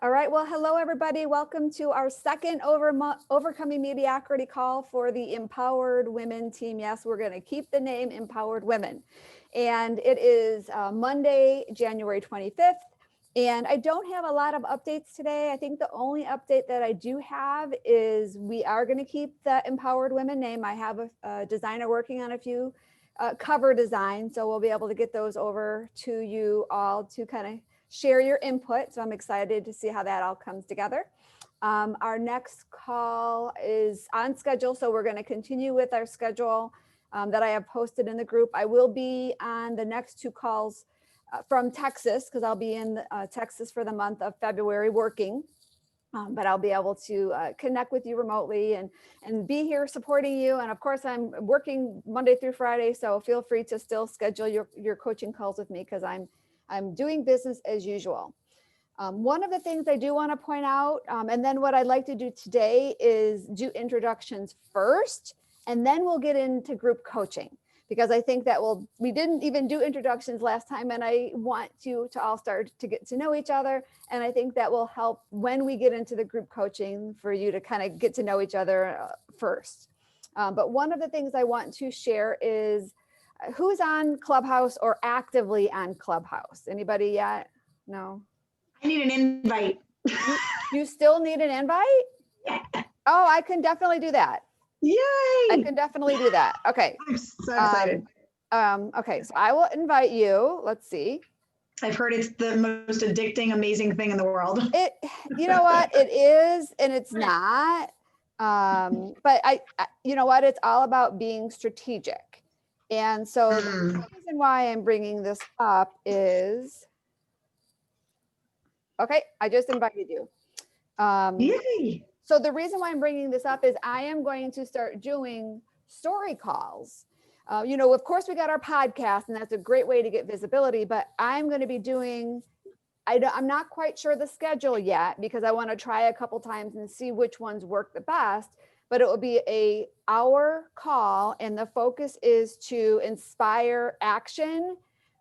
All right. Well, hello, everybody. Welcome to our second Overcoming Mediocrity call for the Empowered Women team. Yes, we're going to keep the name Empowered Women. And it is Monday, January 25th. And I don't have a lot of updates today. I think the only update that I do have is we are going to keep the Empowered Women name. I have a designer working on a few cover designs, so we'll be able to get those over to you all to kind of share your input. So I'm excited to see how that all comes together. Our next call is on schedule. So we're going to continue with our schedule that I have posted in the group. I will be on the next two calls from Texas because I'll be in Texas for the month of February working. But I'll be able to connect with you remotely and be here supporting you. And of course, I'm working Monday through Friday. So feel free to still schedule your coaching calls with me because I'm doing business as usual. One of the things I do want to point out, and then what I'd like to do today is do introductions first, and then we'll get into group coaching, because I think that we didn't even do introductions last time, and I want you to all start to get to know each other. And I think that will help when we get into the group coaching for you to kind of get to know each other first. But one of the things I want to share is who's on Clubhouse or actively on Clubhouse? Anybody yet? No? I need an invite. You still need an invite? Yeah. Oh, I can definitely do that. Yay! I can definitely do that. Okay. I'm so excited. Okay, so I will invite you. Let's see. I've heard it's the most addicting, amazing thing in the world. You know what? It is, and it's not. But you know what? It's all about being strategic. And so the reason why I'm bringing this up is, okay, I just invited you. Yay! So the reason why I'm bringing this up is I am going to start doing story calls. You know, of course, we got our podcast, and that's a great way to get visibility, but I'm going to be doing, I'm not quite sure the schedule yet because I want to try a couple times and see which ones work the best. But it will be an hour call, and the focus is to inspire action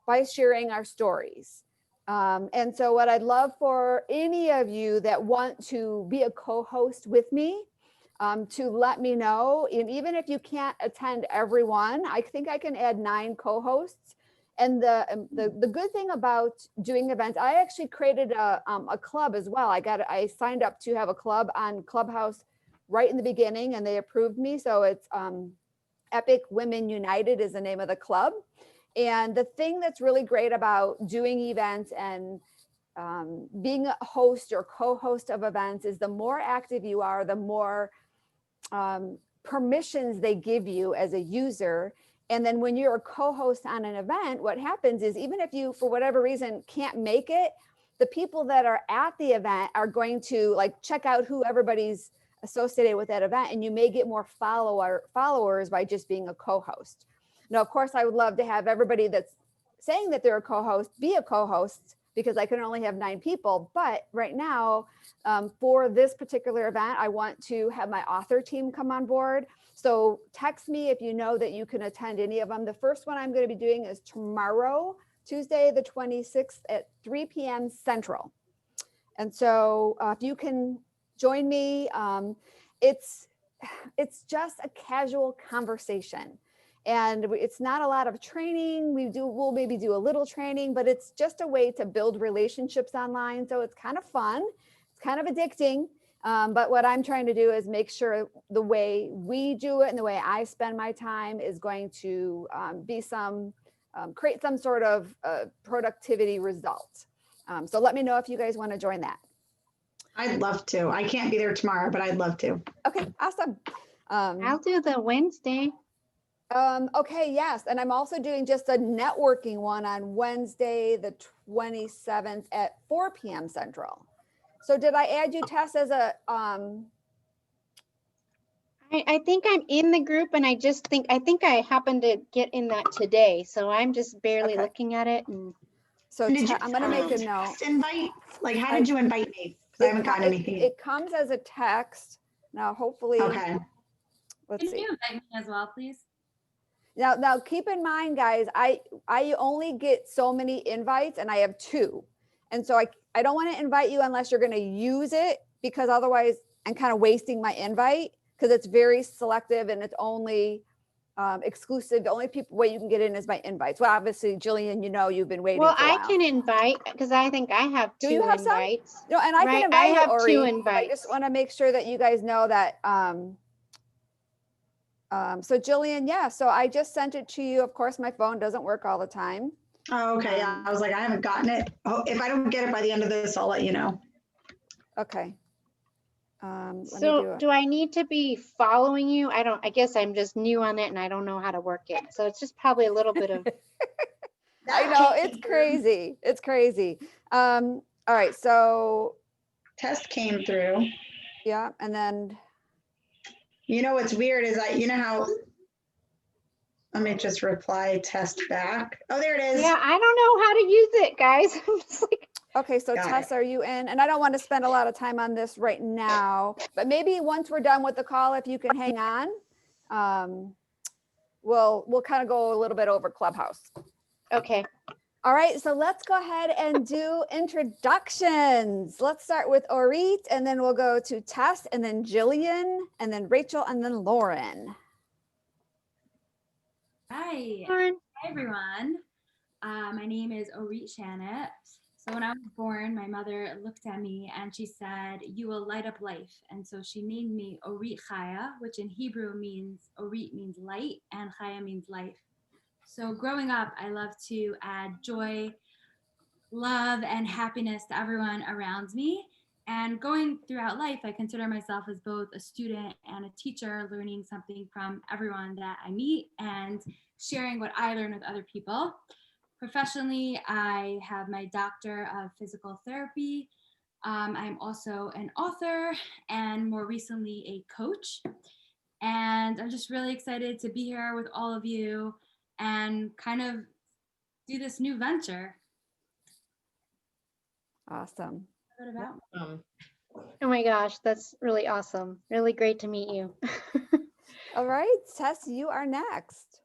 by sharing our stories. And so what I'd love for any of you that want to be a co-host with me, to let me know. And even if you can't attend everyone, I think I can add 9 co-hosts. And the good thing about doing events, I actually created a club as well. I signed up to have a club on Clubhouse right in the beginning, and they approved me. So it's Epic Women United is the name of the club. And the thing that's really great about doing events and being a host or co-host of events is the more active you are, the more permissions they give you as a user. And then when you're a co-host on an event, what happens is even if you, for whatever reason, can't make it, the people that are at the event are going to like check out who everybody's associated with that event, and you may get more followers by just being a co-host. Now, of course, I would love to have everybody that's saying that they're a co-host be a co-host, because I can only have 9 people. But right now, for this particular event, I want to have my author team come on board. So text me if you know that you can attend any of them. The first one I'm going to be doing is tomorrow, Tuesday, the 26th at 3 p.m. Central. And so if you can join me, it's just a casual conversation. And it's not a lot of training. We'll maybe do a little training, but it's just a way to build relationships online. So it's kind of fun. It's kind of addicting. But what I'm trying to do is make sure the way we do it and the way I spend my time is going to be create some sort of productivity result. So let me know if you guys want to join that. I'd love to. I can't be there tomorrow, but I'd love to. Okay, awesome. I'll do the Wednesday. Okay, yes. And I'm also doing just a networking one on Wednesday, the 27th at 4 p.m. Central. So did I add you, Tess, as a... I think I'm in the group, and I think I happened to get in that today. So I'm just barely looking at it. And so I'm going to make a note. Invite? Like, how did you invite me? Because I haven't gotten anything. It comes as a text. Now, hopefully, okay. Let's see. Can you invite me as well, please? Now keep in mind, guys, I only get so many invites, and I have 2. And so I don't want to invite you unless you're going to use it, because otherwise I'm kind of wasting my invite, because it's very selective and it's only exclusive. The only way you can get in is by invites. Well, obviously, Jillian, you've been waiting Well, for a I while. can invite because I think I have Do you 2 have some? invites. No, and I Right, can I invite you, have 2 Ori. I invites. just want to make sure that you guys know that. So Jillian, yeah, so I just sent it to you. Of course, my phone doesn't work all the time. Oh, okay. Yeah. I was like, I haven't gotten it. Oh, if I don't get it by the end of this, I'll let you know. Okay. Let me So do I need to be following you? I guess I'm just new on it and I don't know how to work it. So it's just probably a little bit of. I know, it's crazy. It's crazy. All right, so Test came through. yeah, and then What's weird is how, let me just reply test back. Oh, there it is. Yeah, I don't know how to use it, guys. I'm just like, okay, so Got Tess, it. are you in? And I don't want to spend a lot of time on this right now, but maybe once we're done with the call, if you can hang on, we'll kind of go a little bit over Clubhouse. okay. All right, so let's go ahead and do introductions. Let's start with Orit, and then we'll go to Tess, and then Jillian, and then Rachel, and then Lauren. Hi. Lauren. Hi, everyone. My name is Orit Shanit. So when I was born, my mother looked at me and she said, "You will light up life." And so she named me Orit Chaya, which in Hebrew means, Orit means light and Chaya means life. So growing up, I love to add joy, love, and happiness to everyone around me. And going throughout life, I consider myself as both a student and a teacher, learning something from everyone that I meet and sharing what I learn with other people. Professionally, I have my doctor of physical therapy. I'm also an author and more recently a coach. And I'm just really excited to be here with all of you and kind of do this new venture. Awesome. What about me? Oh my gosh, that's really awesome. Really great to meet you. All right, Tess, you are next.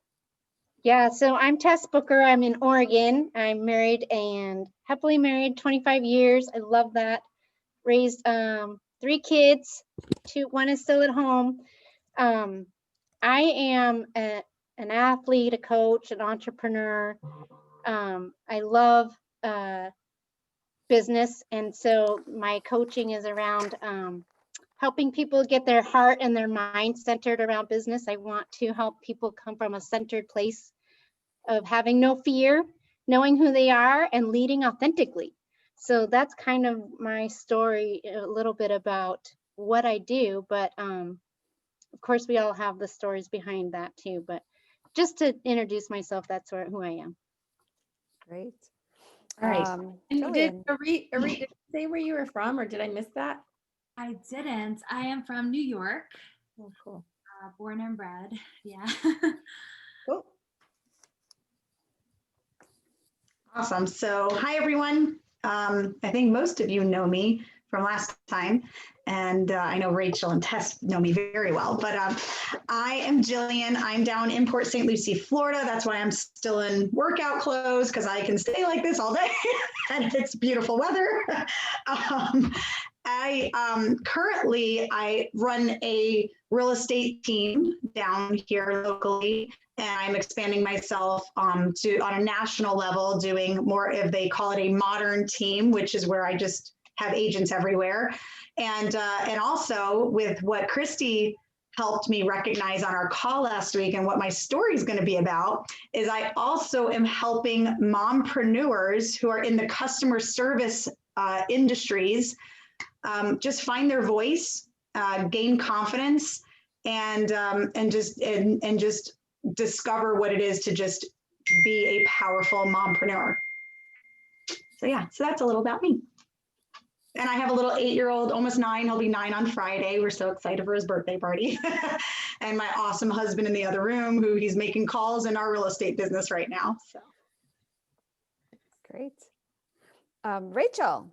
Yeah, so I'm Tess Booker. I'm in Oregon. I'm married and happily married 25 years. I love that. Raised 3 kids. One is still at home. I am an athlete, a coach, an entrepreneur. I love business, and so my coaching is around helping people get their heart and their mind centered around business. I want to help people come from a centered place of having no fear, knowing who they are, and leading authentically. So that's kind of my story, a little bit about what I do, but of course we all have the stories behind that too, but just to introduce myself, that's who I am. Great. All right. And did Jillian. Arit, did you say where you were from, or did I miss that? I didn't. I am from New York, Oh, cool. born and bred. Yeah. Cool. Awesome. So, hi, everyone. I think most of you know me from last time, and I know Rachel and Tess know me very well, but I am Jillian. I'm down in Port St. Lucie, Florida. That's why I'm still in workout clothes, because I can stay like this all day and it's beautiful weather. Currently I run a real estate team down here locally, and I'm expanding myself on a national level, doing more of, they call it a modern team, which is where I just have agents everywhere. And also with what Christy helped me recognize on our call last week, and what my story is going to be about, is I also am helping mompreneurs who are in the customer service industries just find their voice, gain confidence, and just discover what it is to just be a powerful mompreneur. So yeah, so that's a little about me. And I have a little 8-year-old, almost 9. He'll be 9 on Friday. We're so excited for his birthday party. And my awesome husband in the other room, who he's making calls in our real estate business right now. So Great. Rachel.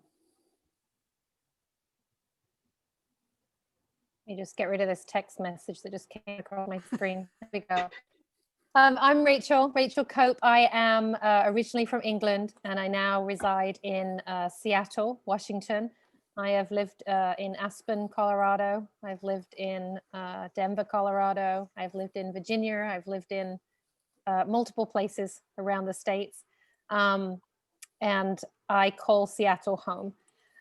Let me just get rid of this text message that just came across my screen. There we go. I'm Rachel Cope. I am originally from England, and I now reside in Seattle, Washington. I have lived in Aspen, Colorado. I've lived in Denver, Colorado. I've lived in Virginia. I've lived in multiple places around the States. And I call Seattle home.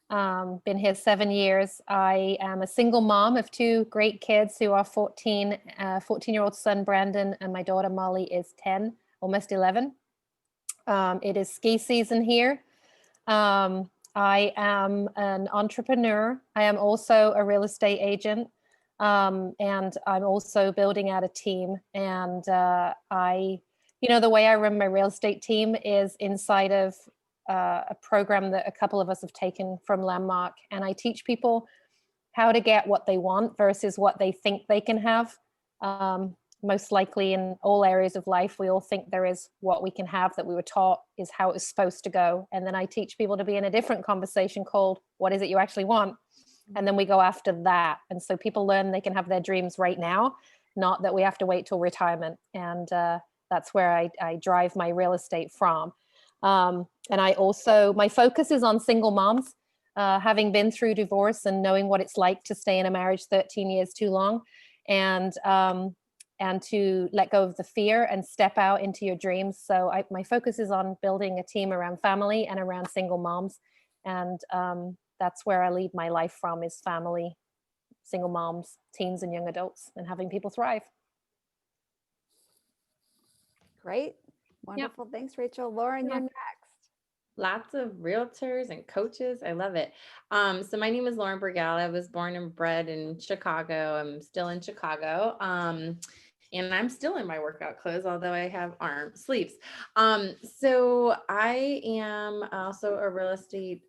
Been here 7 years. I am a single mom of 2 great kids who are 14-year-old son Brandon, and my daughter Molly is 10, almost 11. It is ski season here. I am an entrepreneur. I am also a real estate agent, and I'm also building out a team. And the way I run my real estate team is inside of a program that a couple of us have taken from Landmark, and I teach people how to get what they want versus what they think they can have. Most likely in all areas of life, we all think there is what we can have that we were taught is how it's supposed to go. And then I teach people to be in a different conversation called, what is it you actually want? And then we go after that. And so people learn they can have their dreams right now, not that we have to wait till retirement. And that's where I drive my real estate from. And I also, my focus is on single moms, having been through divorce and knowing what it's like to stay in a marriage 13 years too long, and to let go of the fear and step out into your dreams. So my focus is on building a team around family and around single moms. And that's where I lead my life from, is family, single moms, teens and young adults, and having people thrive. Great. Wonderful. Thanks, Rachel. Lauren, you're next. Lots of realtors and coaches. I love it. So my name is Lauren Bergal. I was born and bred in Chicago. I'm still in Chicago. And I'm still in my workout clothes, although I have arm sleeves. So I am also a real estate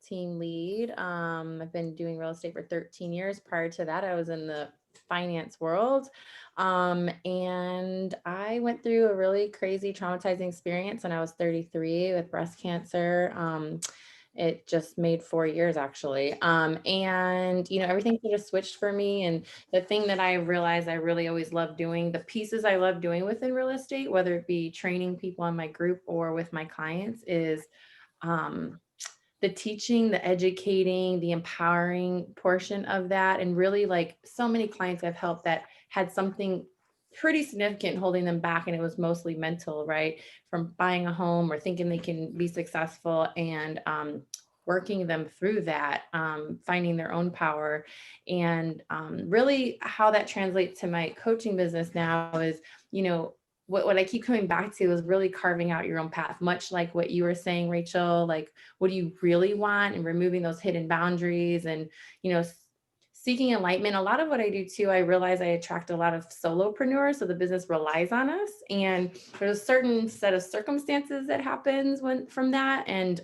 team lead. I've been doing real estate for 13 years. Prior to that, I was in the finance world. And I went through a really crazy traumatizing experience when I was 33 with breast cancer. It just made 4 years actually. And everything just switched for me. And the thing that I realized I really always loved doing, the pieces I love doing within real estate, whether it be training people in my group or with my clients, is the teaching, the educating, the empowering portion of that. And really, like, so many clients I've helped that had something pretty significant holding them back. And it was mostly mental, right? From buying a home or thinking they can be successful, and working them through that, finding their own power. And really how that translates to my coaching business now is, what I keep coming back to is really carving out your own path, much like what you were saying, Rachel, like, what do you really want, and removing those hidden boundaries, and, seeking enlightenment. A lot of what I do too, I realize I attract a lot of solopreneurs, so the business relies on us, and there's a certain set of circumstances that happens from that. And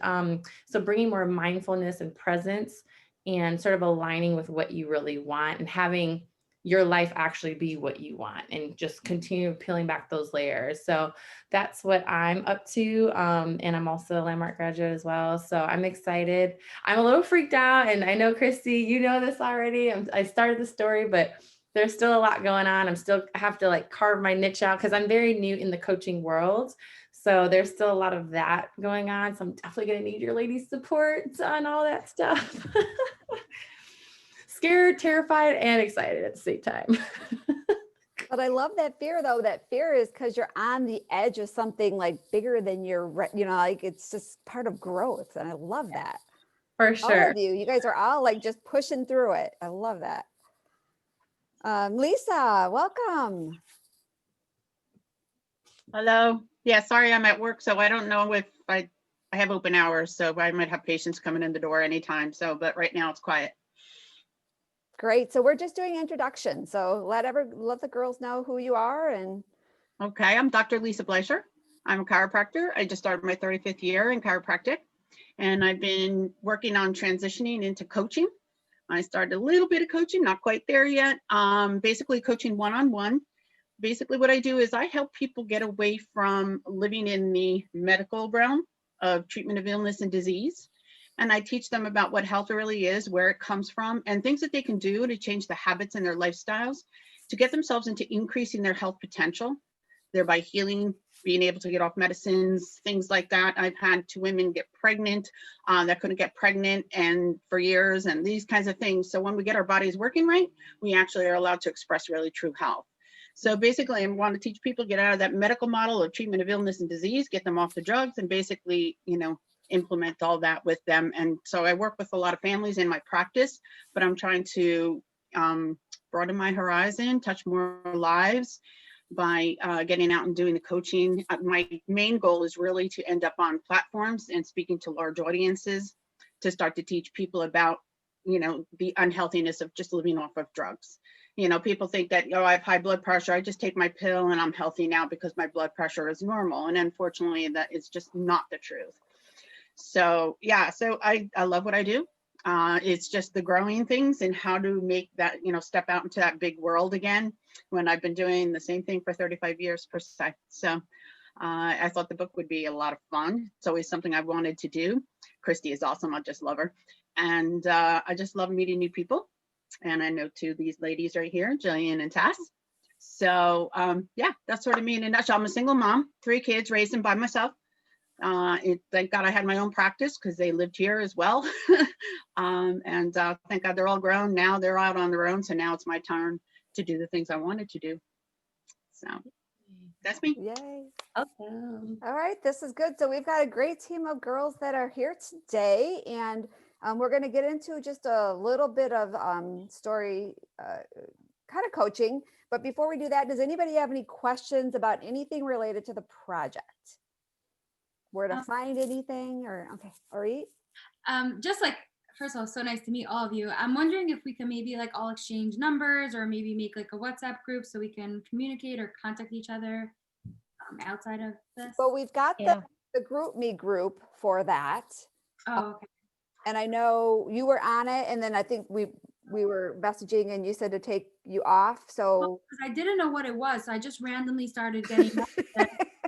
so bringing more mindfulness and presence, and sort of aligning with what you really want, and having your life actually be what you want, and just continue peeling back those layers. So that's what I'm up to. And I'm also a Landmark graduate as well. So I'm excited. I'm a little freaked out. And I know, Christy, you know this already. I started the story, but there's still a lot going on. I have to like carve my niche out, because I'm very new in the coaching world. So there's still a lot of that going on. So I'm definitely going to need your ladies' support on all that stuff. Scared, terrified, and excited at the same time. But I love that fear, though. That fear is because you're on the edge of something like bigger than like it's just part of growth. And I love that. For sure. All of you guys are all like just pushing through it. I love that. Lisa, welcome. Hello. Yeah, sorry, I'm at work, so I don't know if I have open hours, so I might have patients coming in the door anytime. So, but right now it's quiet. Great. So we're just doing introductions. So let the girls know who you are. And okay, I'm Dr. Lisa Bleischer. I'm a chiropractor. I just started my 35th year in chiropractic, and I've been working on transitioning into coaching. I started a little bit of coaching, not quite there yet. Basically coaching one-on-one. Basically what I do is I help people get away from living in the medical realm of treatment of illness and disease. And I teach them about what health really is, where it comes from, and things that they can do to change the habits in their lifestyles to get themselves into increasing their health potential, thereby healing, being able to get off medicines, things like that. I've had 2 women get pregnant that couldn't get pregnant and for years, and these kinds of things. So when we get our bodies working right, we actually are allowed to express really true health. So basically, I want to teach people, get out of that medical model of treatment of illness and disease, get them off the drugs, and basically, implement all that with them. And so I work with a lot of families in my practice, but I'm trying to broaden my horizon, touch more lives by getting out and doing the coaching. My main goal is really to end up on platforms and speaking to large audiences to start to teach people about, the unhealthiness of just living off of drugs. People think that, I have high blood pressure, I just take my pill and I'm healthy now because my blood pressure is normal. And unfortunately, that is just not the truth. So yeah, so I love what I do. It's just the growing things and how to make that, step out into that big world again, when I've been doing the same thing for 35 years per se. So I thought the book would be a lot of fun. It's always something I wanted to do. Christy is awesome. I just love her. And I just love meeting new people. And I know 2 of these ladies right here, Jillian and Tass. So yeah, that's sort of me in a nutshell. I'm a single mom, 3 kids, raised them by myself. Thank God I had my own practice because they lived here as well. And thank God they're all grown. Now they're out on their own. So now it's my turn to do the things I wanted to do. So that's me. Yay. Awesome. All right, this is good. So we've got a great team of girls that are here today, and we're going to get into just a little bit of story kind of coaching. But before we do that, does anybody have any questions about anything related to the project? Where to find anything, or okay, Ori? Just like, first of all, so nice to meet all of you. I'm wondering if we can maybe like all exchange numbers, or maybe make like a WhatsApp group so we can communicate or contact each other outside of this. Well, we've got Yeah. the group me group for that. Oh, okay. And I know you were on it, and then I think we were messaging and you said to take you off. So 'Cause I didn't know what it was, so I just randomly started getting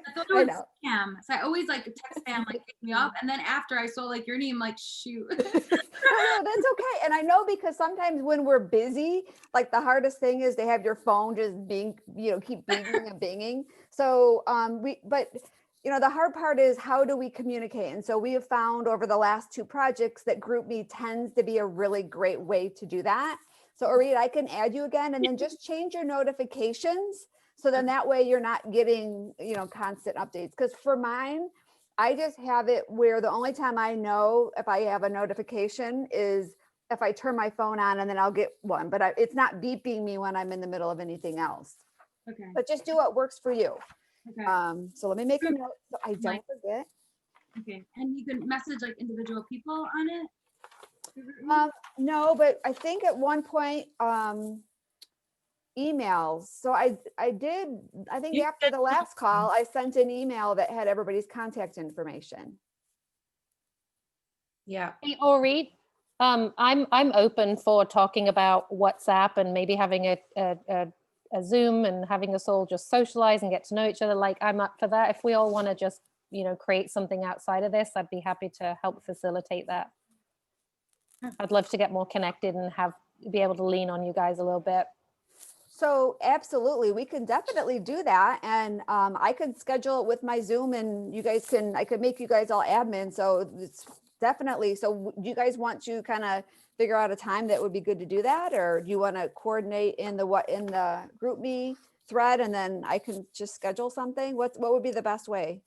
I thought I it was know. spam. So I always like text spam, like pick me up. And then after I saw like your name, like shoot. No, that's okay. And I know because sometimes when we're busy, like the hardest thing is to have your phone just being, keep binging and binging. So the hard part is how do we communicate? And so we have found over the last 2 projects that GroupMe tends to be a really great way to do that. So Orit, I can add you again, and then just change your notifications. So then that way you're not getting, constant updates. Because for mine, I just have it where the only time I know if I have a notification is if I turn my phone on, and then I'll get one, but it's not beeping me when I'm in the middle of anything else. Okay. But just do what works for you. Okay. So let me make a note so I don't forget. Okay. And you can message like individual people on it? No, but I think at one point, emails. So I think You after the last call, I sent an email that had everybody's contact information. Yeah. Hey, Ori, I'm open for talking about WhatsApp and maybe having a Zoom and having us all just socialize and get to know each other. Like, I'm up for that. If we all want to just, create something outside of this, I'd be happy to help facilitate that. I'd love to get more connected and be able to lean on you guys a little bit. So absolutely, we can definitely do that. And I could schedule it with my Zoom, and I could make you guys all admin. So it's definitely, so do you guys want to kind of figure out a time that would be good to do that? Or do you want to coordinate in the GroupMe thread, and then I can just schedule something? What would be the best way?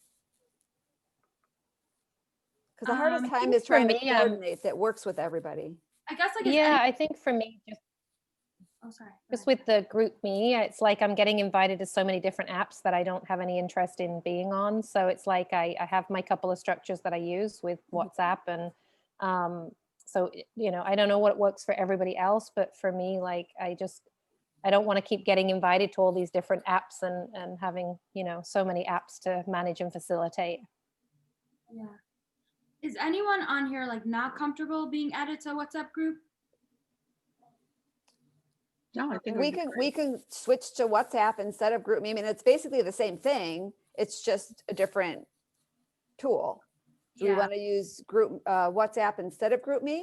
Because the hardest time is trying to coordinate that works with everybody. I guess like I think for me, just with the GroupMe, it's like I'm getting invited to so many different apps that I don't have any interest in being on. So it's like I have my couple of structures that I use with WhatsApp, and so I don't know what works for everybody else, but for me, like I don't want to keep getting invited to all these different apps and having so many apps to manage and facilitate. Yeah. Is anyone on here like not comfortable being added to a WhatsApp group? No, I think we can switch to WhatsApp instead of GroupMe. I mean, it's basically the same thing. It's just a different tool. Do we want to use WhatsApp instead of GroupMe?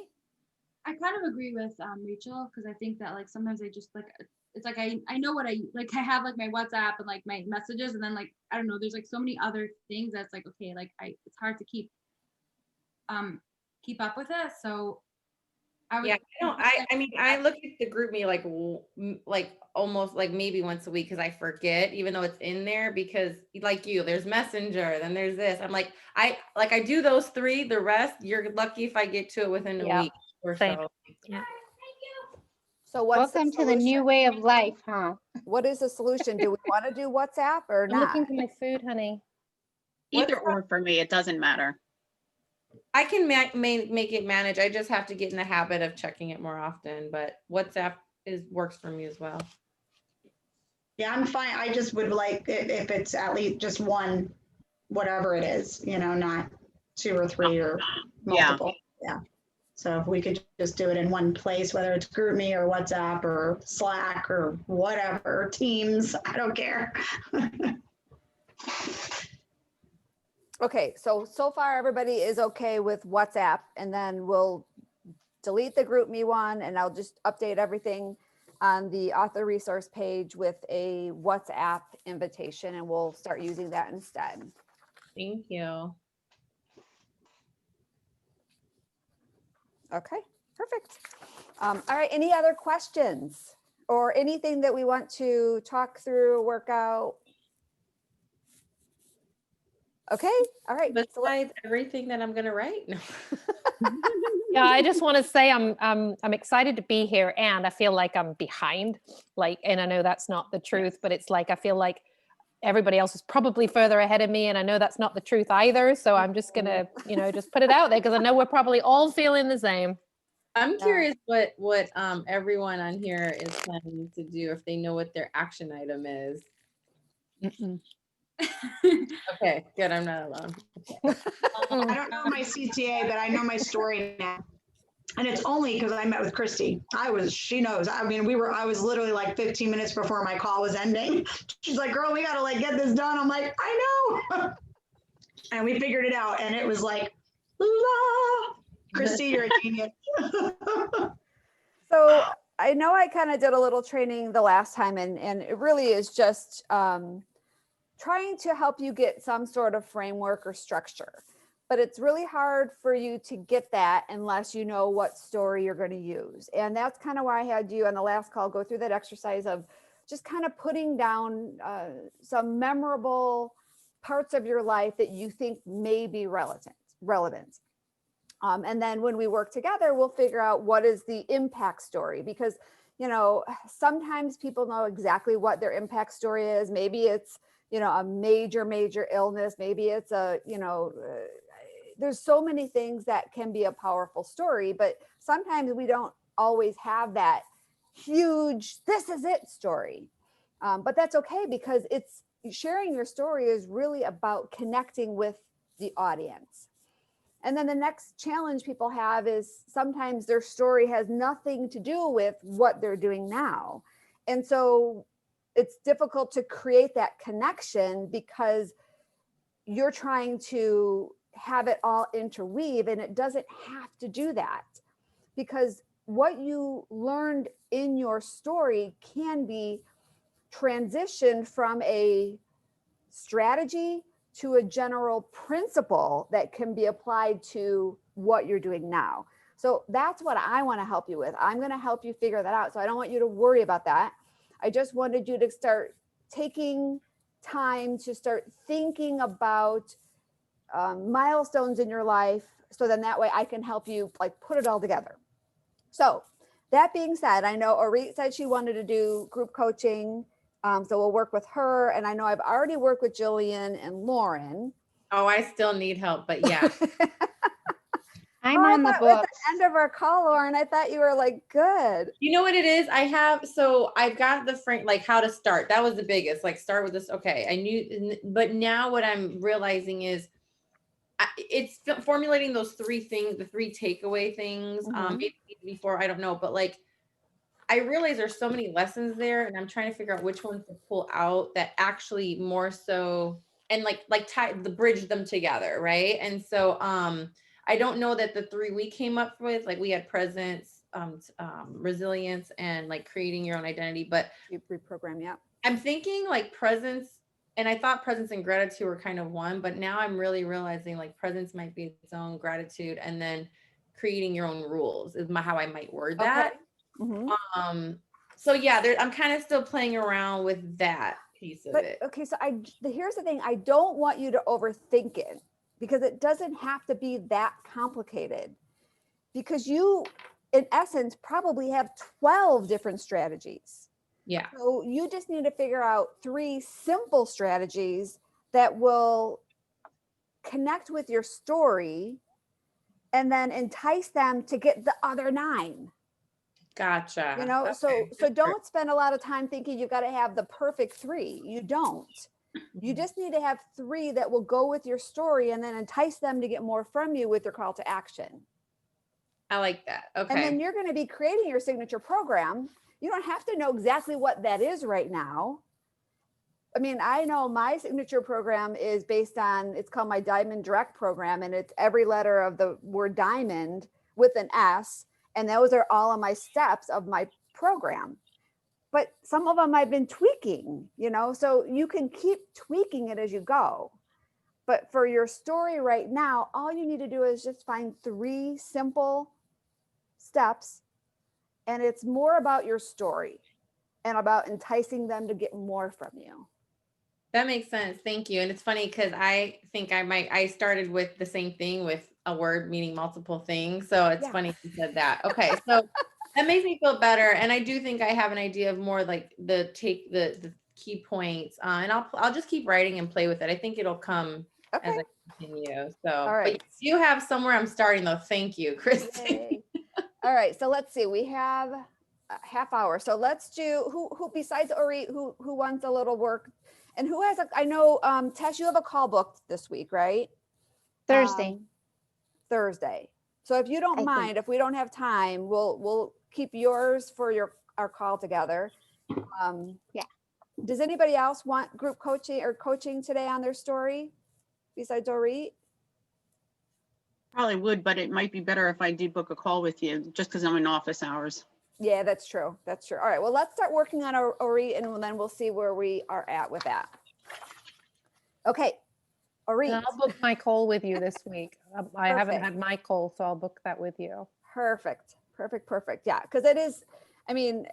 I kind of agree with Rachel, because I think that like sometimes I just like it's like I know what I like. I have like my WhatsApp and like my messages, and then like I don't know. There's like so many other things that's like okay, like it's hard to keep up with it. So I would. Yeah, I mean, I look at the group me like like almost like maybe once a week because I forget, even though it's in there, because like you, there's Messenger, then there's this. I'm like, I do those three. The rest, you're lucky if I get to it within a Yeah, week or same. so. Yeah. So what's Welcome the to the new solution? way of life, huh? What is the solution? Do we want to do WhatsApp or I'm not? looking for my food, honey. Either What's or for me, it doesn't matter. I can make it manage. I just have to get in the habit of checking it more often, but WhatsApp works for me as well. Yeah, I'm fine. I just would like if it's at least just one, whatever it is, not two or three or Yeah. multiple. Yeah. So if we could just do it in one place, whether it's GroupMe or WhatsApp or Slack or whatever, Teams, I don't care. Okay, so far everybody is okay with WhatsApp, and then we'll delete the GroupMe one, and I'll just update everything on the author resource page with a WhatsApp invitation, and we'll start using that instead. Thank you. Okay, perfect. All right, any other questions or anything that we want to talk through, work out? Okay, all right. Besides everything that I'm gonna write. No. Yeah, I just want to say I'm excited to be here, and I feel like I'm behind. Like, and I know that's not the truth, but it's like I feel like everybody else is probably further ahead of me, and I know that's not the truth either. So I'm just gonna, just put it out there because I know we're probably all feeling the same. I'm curious what everyone on here is planning to do, if they know what their action item is. Okay, good. I'm not alone. Okay. I don't know my CTA, but I know my story now. And it's only because I met with Christy. She knows. I mean, I was literally like 15 minutes before my call was ending. She's like, girl, we got to like get this done. I'm like, I know. And we figured it out. And it was like, la, Christy, you're a genius. So I know I kind of did a little training the last time, and it really is just trying to help you get some sort of framework or structure. But it's really hard for you to get that unless you know what story you're going to use. And that's kind of why I had you on the last call go through that exercise of just kind of putting down some memorable parts of your life that you think may be relevant. And then when we work together, we'll figure out what is the impact story, because, sometimes people know exactly what their impact story is. Maybe it's, a major illness. Maybe it's there's so many things that can be a powerful story, but sometimes we don't always have that huge, this is it story. But that's okay, because it's sharing your story is really about connecting with the audience. And then the next challenge people have is sometimes their story has nothing to do with what they're doing now. And so it's difficult to create that connection because you're trying to have it all interweave, and it doesn't have to do that, because what you learned in your story can be transitioned from a strategy to a general principle that can be applied to what you're doing now. So that's what I want to help you with. I'm going to help you figure that out. So I don't want you to worry about that. I just wanted you to start taking time to start thinking about milestones in your life. So then that way I can help you like put it all together. So that being said, I know Orit said she wanted to do group coaching. So we'll work with her. And I know I've already worked with Jillian and Lauren. Oh, I still need help, but yeah. I'm on the At books. the end of our call, Lauren, I thought you were like, good. You know what it is? I've got the frame, like how to start. That was the biggest, like start with this. Okay. I knew, but now what I'm realizing is it's formulating those three things, the three takeaway things. Maybe before, I don't know, but like, I realize there's so many lessons there, and I'm trying to figure out which ones to pull out that actually more so, and like tie the bridge them together. Right. And so, I don't know that the three we came up with, like we had presence, resilience and like creating your own identity. But You reprogram, yeah. I'm thinking like presence, and I thought presence and gratitude were kind of one, but now I'm really realizing like presence might be its own, gratitude, and then creating your own rules is how I might word that. Mhm. So yeah, I'm kind of still playing around with that piece of But it. okay, so here's the thing. I don't want you to overthink it because it doesn't have to be that complicated. Because you, in essence, probably have 12 different strategies. Yeah. So you just need to figure out 3 simple strategies that will connect with your story and then entice them to get the other 9. Gotcha. You know, so Okay. don't spend a lot of time thinking you've got to have the perfect 3. You don't. You just need to have 3 that will go with your story and then entice them to get more from you with your call to action. I like that. Okay. And then you're going to be creating your signature program. You don't have to know exactly what that is right now. I mean, I know my signature program is based on, it's called my Diamond Direct program, and it's every letter of the word diamond with an S. And those are all of my steps of my program. But some of them I've been tweaking, you know, so you can keep tweaking it as you go. But for your story right now, all you need to do is just find 3 simple steps, and it's more about your story and about enticing them to get more from you. That makes sense. Thank you. And it's funny because I think I started with the same thing with a word meaning multiple things. So it's funny you said that. Okay. So that makes me feel better. And I do think I have an idea of more like the key points. And I'll just keep writing and play with it. I think it'll come as I continue. So, all right. But you have somewhere I'm starting though. Thank you, Christy. All right. So let's see. We have a half hour. So let's do who besides Ori, who wants a little work, and who has I know Tess, you have a call booked this week, right? Thursday. Thursday. So if you don't mind, if we don't have time, we'll keep yours for our call together. Yeah. Does anybody else want group coaching or coaching today on their story besides Ori? Probably would, but it might be better if I did book a call with you just because I'm in office hours. Yeah, that's true. That's true. All right. Well, let's start working on our Ori, and then we'll see where we are at with that. Okay. Ori. And I'll book my call with you this week. I haven't had my call, so I'll book that with you. Perfect. Yeah. Because it is, I mean,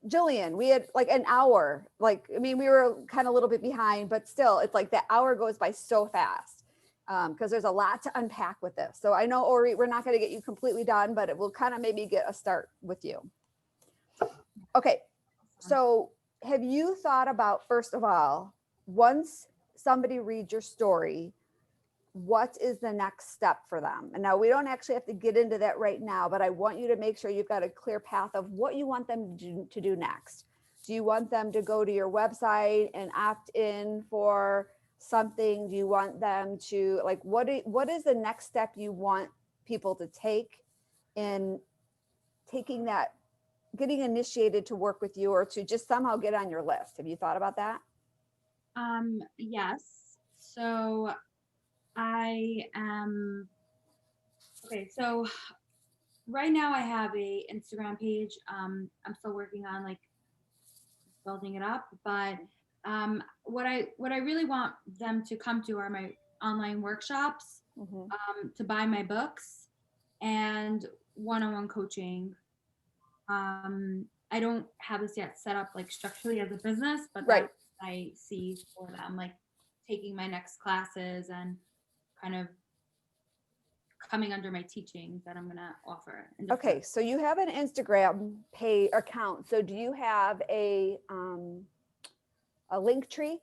Jillian, we had like an hour. Like, I mean, we were kind of a little bit behind, but still, it's like the hour goes by so fast. Because there's a lot to unpack with this. So I know, Ori, we're not going to get you completely done, but it will kind of maybe get a start with you. Okay. So have you thought about, first of all, once somebody reads your story, what is the next step for them? And now we don't actually have to get into that right now, but I want you to make sure you've got a clear path of what you want them to do next. Do you want them to go to your website and opt in for something? Do you want them to like, what is the next step you want people to take in taking that, getting initiated to work with you or to just somehow get on your list? Have you thought about that? Yes. So I am, okay. So right now I have a Instagram page. I'm still working on like building it up, but what I really want them to come to are my online workshops, to buy my books and one-on-one coaching. I don't have this yet set up like structurally as a business, but that's what I see for them, like taking my next classes and kind of coming under my teachings that I'm going to offer. Okay. So you have an Instagram pay account. So do you have a link tree?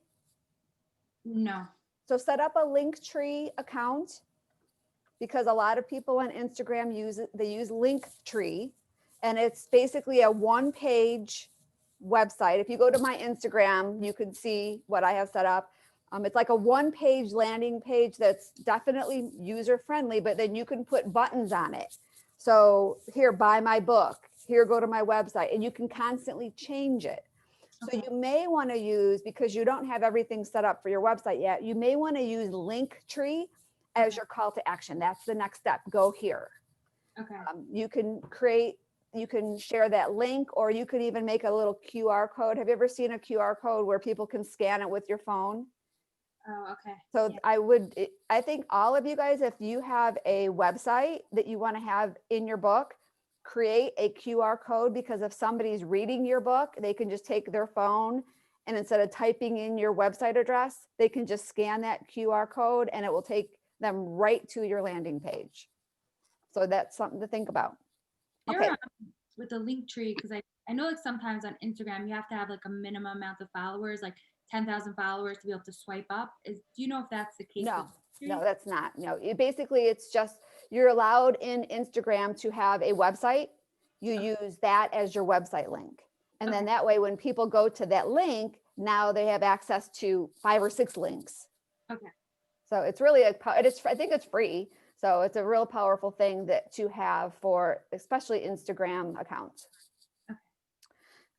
No. So set up a link tree account, because a lot of people on Instagram use Linktree, and it's basically a one-page website. If you go to my Instagram, you can see what I have set up. It's like a one-page landing page that's definitely user-friendly, but then you can put buttons on it. So here, buy my book. Here, go to my website, and you can constantly change it. So you may want to use, because you don't have everything set up for your website yet, you may want to use Linktree as your call to action. That's the next step. Go here. Okay. You can share that link, or you could even make a little QR code. Have you ever seen a QR code where people can scan it with your phone? Oh, okay. So Yeah. I think all of you guys, if you have a website that you want to have in your book, create a QR code, because if somebody's reading your book, they can just take their phone and instead of typing in your website address, they can just scan that QR code and it will take them right to your landing page. So that's something to think about. There, Okay. with the link tree, because I know like sometimes on Instagram you have to have like a minimum amount of followers, like 10,000 followers to be able to swipe up. Do you know if that's the case? No, with no, Linktree? that's not. No, basically it's just, you're allowed in Instagram to have a website. You use that as your website link. And then Okay. that way, when people go to that link, now they have access to 5 or 6 links. Okay. So it's really I think it's free. So it's a real powerful thing to have for especially Instagram accounts.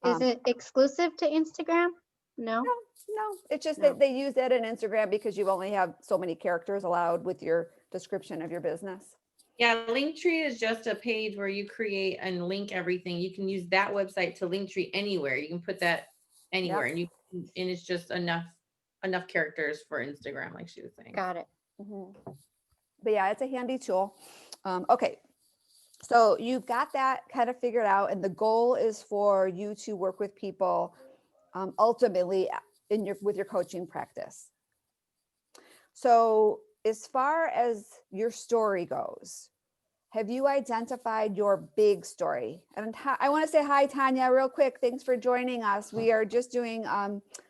Is it exclusive to Instagram? No. No, it's just No. that they use that in Instagram because you only have so many characters allowed with your description of your business. Yeah, Linktree is just a page where you create and link everything. You can use that website to Linktree anywhere. You can put that anywhere, and it's just enough characters for Instagram, like she was saying. Got it. But yeah, it's a handy tool. Okay, so you've got that kind of figured out, and the goal is for you to work with people ultimately with your coaching practice. So as far as your story goes, have you identified your big story? And I want to say hi, Tanya, real quick. Thanks for joining us. We are just doing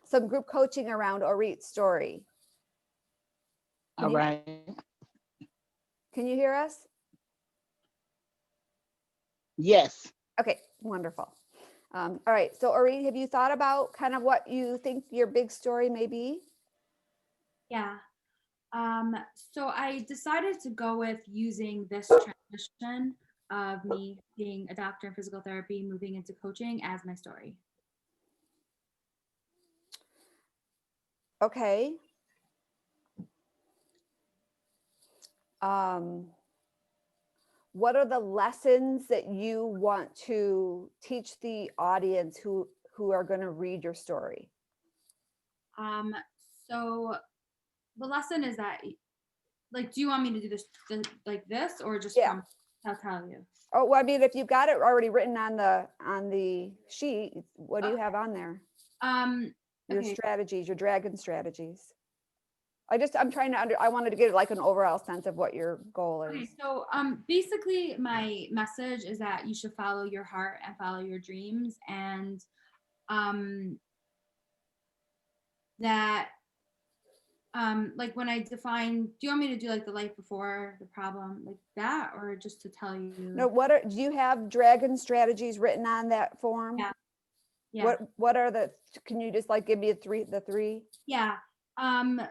some group coaching around Orit's story. All right. Can you hear us? Yes. Okay, wonderful. All right, so Orit, have you thought about kind of what you think your big story may be? Yeah. So I decided to go with using this transition of me being a doctor in physical therapy, moving into coaching as my story. Okay. What are the lessons that you want to teach the audience who are going to read your story? So the lesson is that, like, do you want me to do this like this, or just Yeah. from I'll tell you? Oh, well, I mean, if you've got it already written on the sheet, what do you have on there? Your Okay. strategies, your dragon strategies. I'm trying to I wanted to get like an overall sense of what your goal is. Okay, so basically my message is that you should follow your heart and follow your dreams, and that like when I define, do you want me to do like the life before the problem, like that, or just to tell you? No, do you have dragon strategies written on that form? Yeah. Yeah. What are can you just like give me the three? Yeah.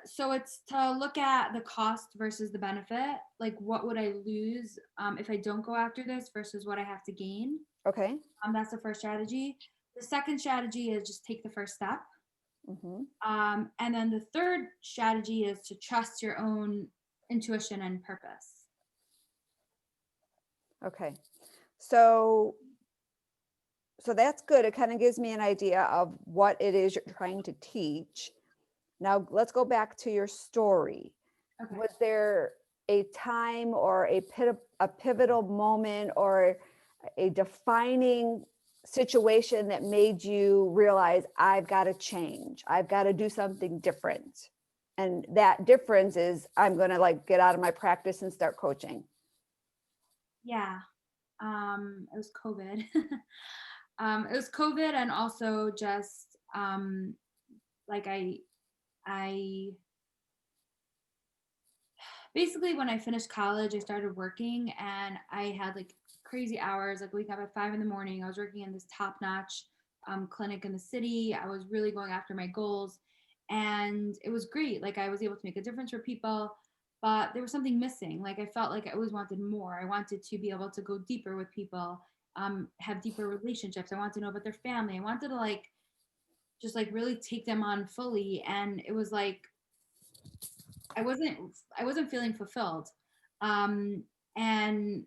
So it's to look at the cost versus the benefit. Like, what would I lose if I don't go after this versus what I have to gain? Okay. That's the first strategy. The second strategy is just take the first step. And then the third strategy is to trust your own intuition and purpose. Okay. So that's good. It kind of gives me an idea of what it is you're trying to teach. Now let's go back to your story. Okay. Was there a time or a pivotal moment or a defining situation that made you realize I've got to change, I've got to do something different? And that difference is I'm going to like get out of my practice and start coaching. Yeah. It was COVID. It was COVID, and also just like I basically, when I finished college, I started working, and I had like crazy hours, like wake up at 5 a.m. I was working in this top-notch clinic in the city. I was really going after my goals, and it was great. Like, I was able to make a difference for people, but there was something missing. Like, I felt like I always wanted more. I wanted to be able to go deeper with people, have deeper relationships. I wanted to know about their family. I wanted to like just like really take them on fully, and it was like I wasn't feeling fulfilled. And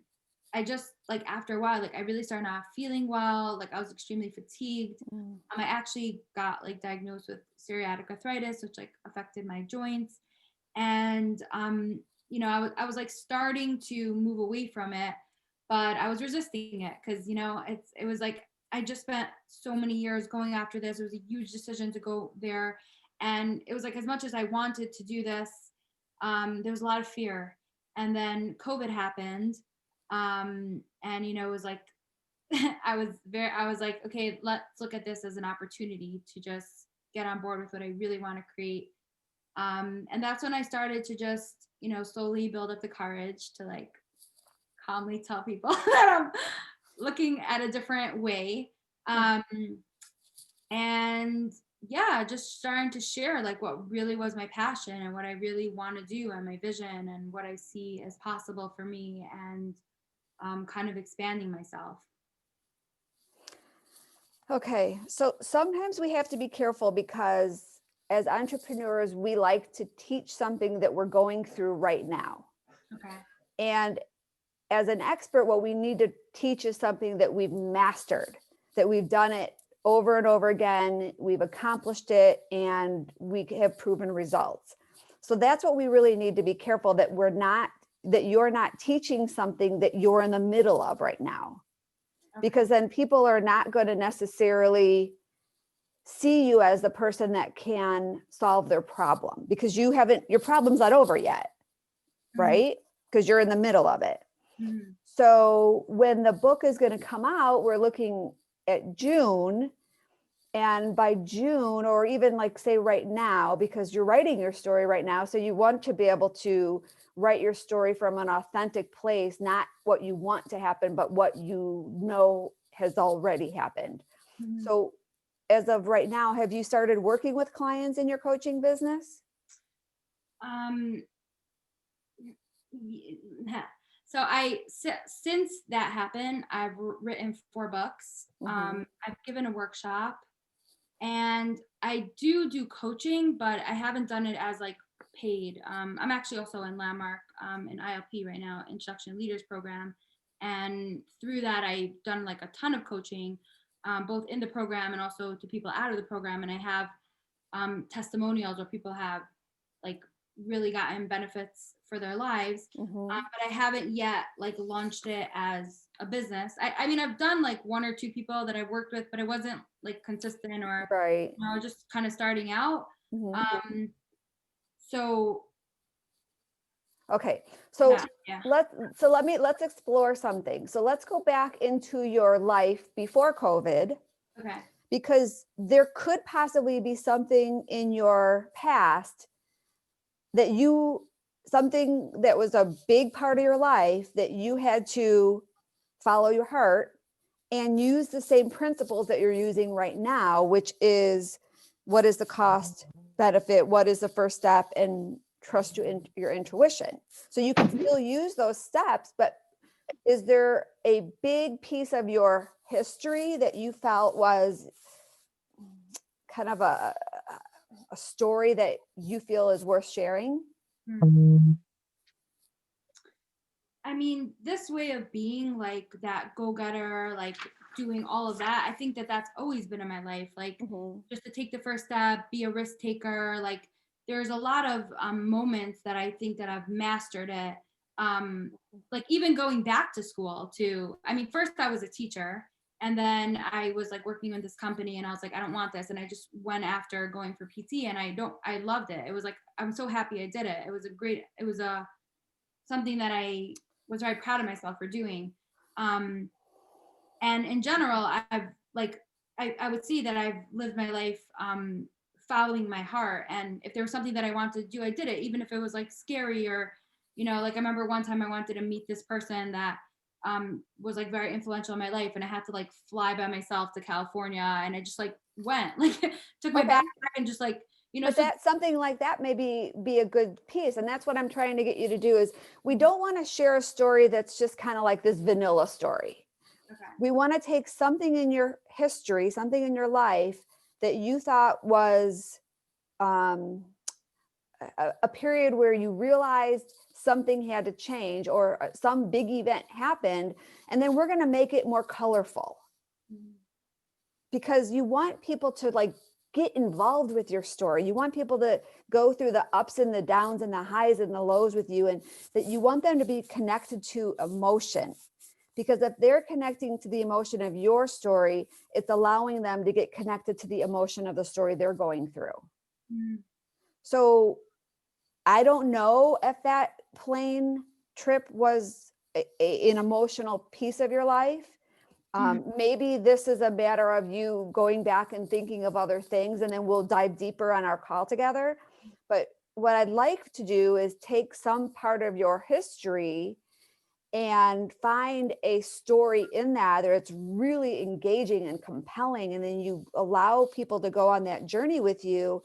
I just like after a while, like I really started not feeling well. Like I was extremely fatigued. I actually got like diagnosed with psoriatic arthritis, which like affected my joints. And you know, I was like starting to move away from it, but I was resisting it because, you know, it was like I just spent so many years going after this. It was a huge decision to go there. And it was like as much as I wanted to do this, there was a lot of fear. And then COVID happened. And you know, it was like I was like, okay, let's look at this as an opportunity to just get on board with what I really want to create. And that's when I started to just, you know, slowly build up the courage to like calmly tell people that I'm looking at a different way. And yeah, just starting to share like what really was my passion and what I really want to do and my vision and what I see as possible for me, and kind of expanding myself. Okay, so sometimes we have to be careful because as entrepreneurs, we like to teach something that we're going through right now. Okay. And as an expert, what we need to teach is something that we've mastered, that we've done it over and over again, we've accomplished it, and we have proven results. So that's what we really need to be careful that you're not teaching something that you're in the middle of right now. Because then people are not going to necessarily see you as the person that can solve their problem, because your problem's not over yet, right? Because you're in the middle of it. So when the book is going to come out, we're looking at June. And by June, or even like say right now, because you're writing your story right now, so you want to be able to write your story from an authentic place, not what you want to happen, but what you know has already happened. So as of right now, have you started working with clients in your coaching business? So since that happened, I've written 4 books. I've given a workshop, and I do coaching, but I haven't done it as like paid. I'm actually also in Landmark, in ILP right now, Introduction Leaders Program. And through that, I've done like a ton of coaching, both in the program and also to people out of the program. And I have testimonials where people have like really gotten benefits for their lives. But I haven't yet like launched it as a business. I mean, I've done like 1 or 2 people that I've worked with, but it wasn't like consistent, or right, you know, just kind of starting out. So okay, so yeah. let's explore something. So let's go back into your life before COVID. Okay. Because there could possibly be something in your past something that was a big part of your life that you had to follow your heart and use the same principles that you're using right now, which is what is the cost benefit, what is the first step, and trust your intuition. So you can still use those steps, but is there a big piece of your history that you felt was kind of a story that you feel is worth sharing? I mean, this way of being like that go-getter, like doing all of that, I think that that's always been in my life. Like just to take the first step, be a risk taker. Like there's a lot of moments that I think that I've mastered it. Like even going back to school too. I mean, first I was a teacher, and then I was like working in this company, and I was like, I don't want this. And I just went after going for PT, and I loved it. It was like, I'm so happy I did it. It was something that I was very proud of myself for doing. And in general, I've like, I would see that I've lived my life following my heart. And if there was something that I wanted to do, I did it, even if it was like scary, or, you know, like I remember one time I wanted to meet this person that was like very influential in my life, and I had to like fly by myself to California, and I just like went, like took my backpack and just like, you know. But that something like that maybe be a good piece. And that's what I'm trying to get you to do is we don't want to share a story that's just kind of like this vanilla story. Okay. We want to take something in your history, something in your life that you thought was a period where you realized something had to change or some big event happened, and then we're going to make it more colorful. Because you want people to like get involved with your story. You want people to go through the ups and the downs and the highs and the lows with you, and that you want them to be connected to emotion. Because if they're connecting to the emotion of your story, it's allowing them to get connected to the emotion of the story they're going through. So I don't know if that plane trip was an emotional piece of your life. Maybe this is a matter of you going back and thinking of other things, and then we'll dive deeper on our call together. But what I'd like to do is take some part of your history and find a story in that it's really engaging and compelling, and then you allow people to go on that journey with you.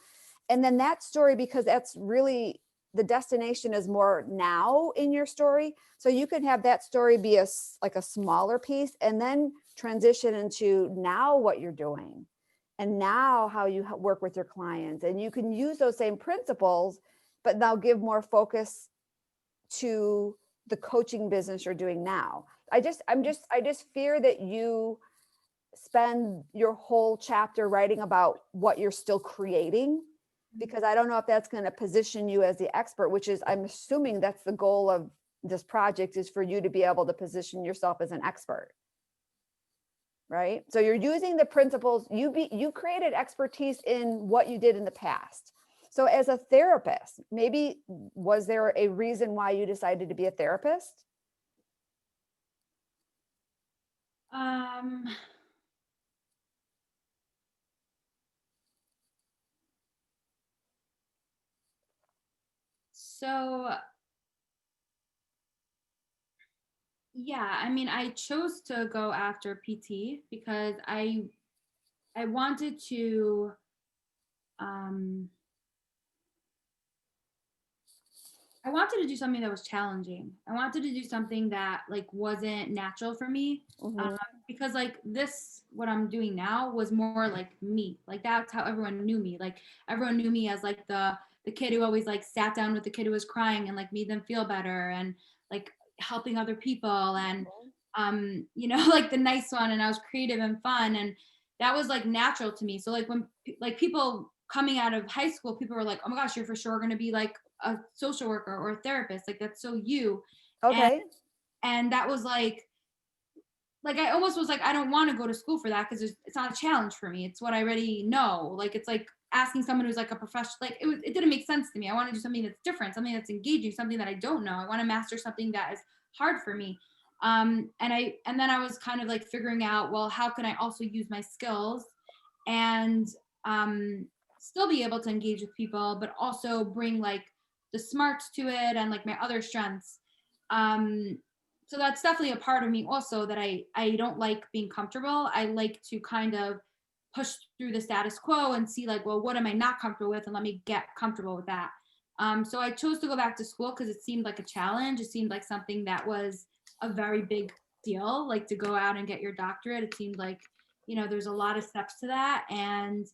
And then that story, because that's really the destination is more now in your story, so you can have that story be like a smaller piece, and then transition into now what you're doing and now how you work with your clients. And you can use those same principles, but now give more focus to the coaching business you're doing now. I just fear that you spend your whole chapter writing about what you're still creating, because I don't know if that's going to position you as the expert, which is, I'm assuming that's the goal of this project, is for you to be able to position yourself as an expert. Right? So you're using the principles, you created expertise in what you did in the past. So as a therapist, maybe was there a reason why you decided to be a therapist? So yeah, I mean, I chose to go after PT because I wanted to I wanted to do something that was challenging. I wanted to do something that like wasn't natural for me. Because like this, what I'm doing now was more like me. Like that's how everyone knew me. Like everyone knew me as like the kid who always like sat down with the kid who was crying and like made them feel better, and like helping other people, and you know, like the nice one. And I was creative and fun, and that was like natural to me. So like when like people coming out of high school, people were like, oh my gosh, you're for sure going to be like a social worker or a therapist. Like that's so you. Okay. And that was like I almost was like, I don't want to go to school for that, because it's not a challenge for me. It's what I already know. Like it's like asking someone who's like a professional, like it didn't make sense to me. I want to do something that's different, something that's engaging, something that I don't know. I want to master something that is hard for me. And then I was kind of like figuring out, well, how can I also use my skills and still be able to engage with people, but also bring like the smarts to it and like my other strengths. So that's definitely a part of me also, that I don't like being comfortable. I like to kind of push through the status quo and see like, well, what am I not comfortable with? And let me get comfortable with that. So I chose to go back to school because it seemed like a challenge. It seemed like something that was a very big deal, like to go out and get your doctorate. It seemed like, you know, there's a lot of steps to that. And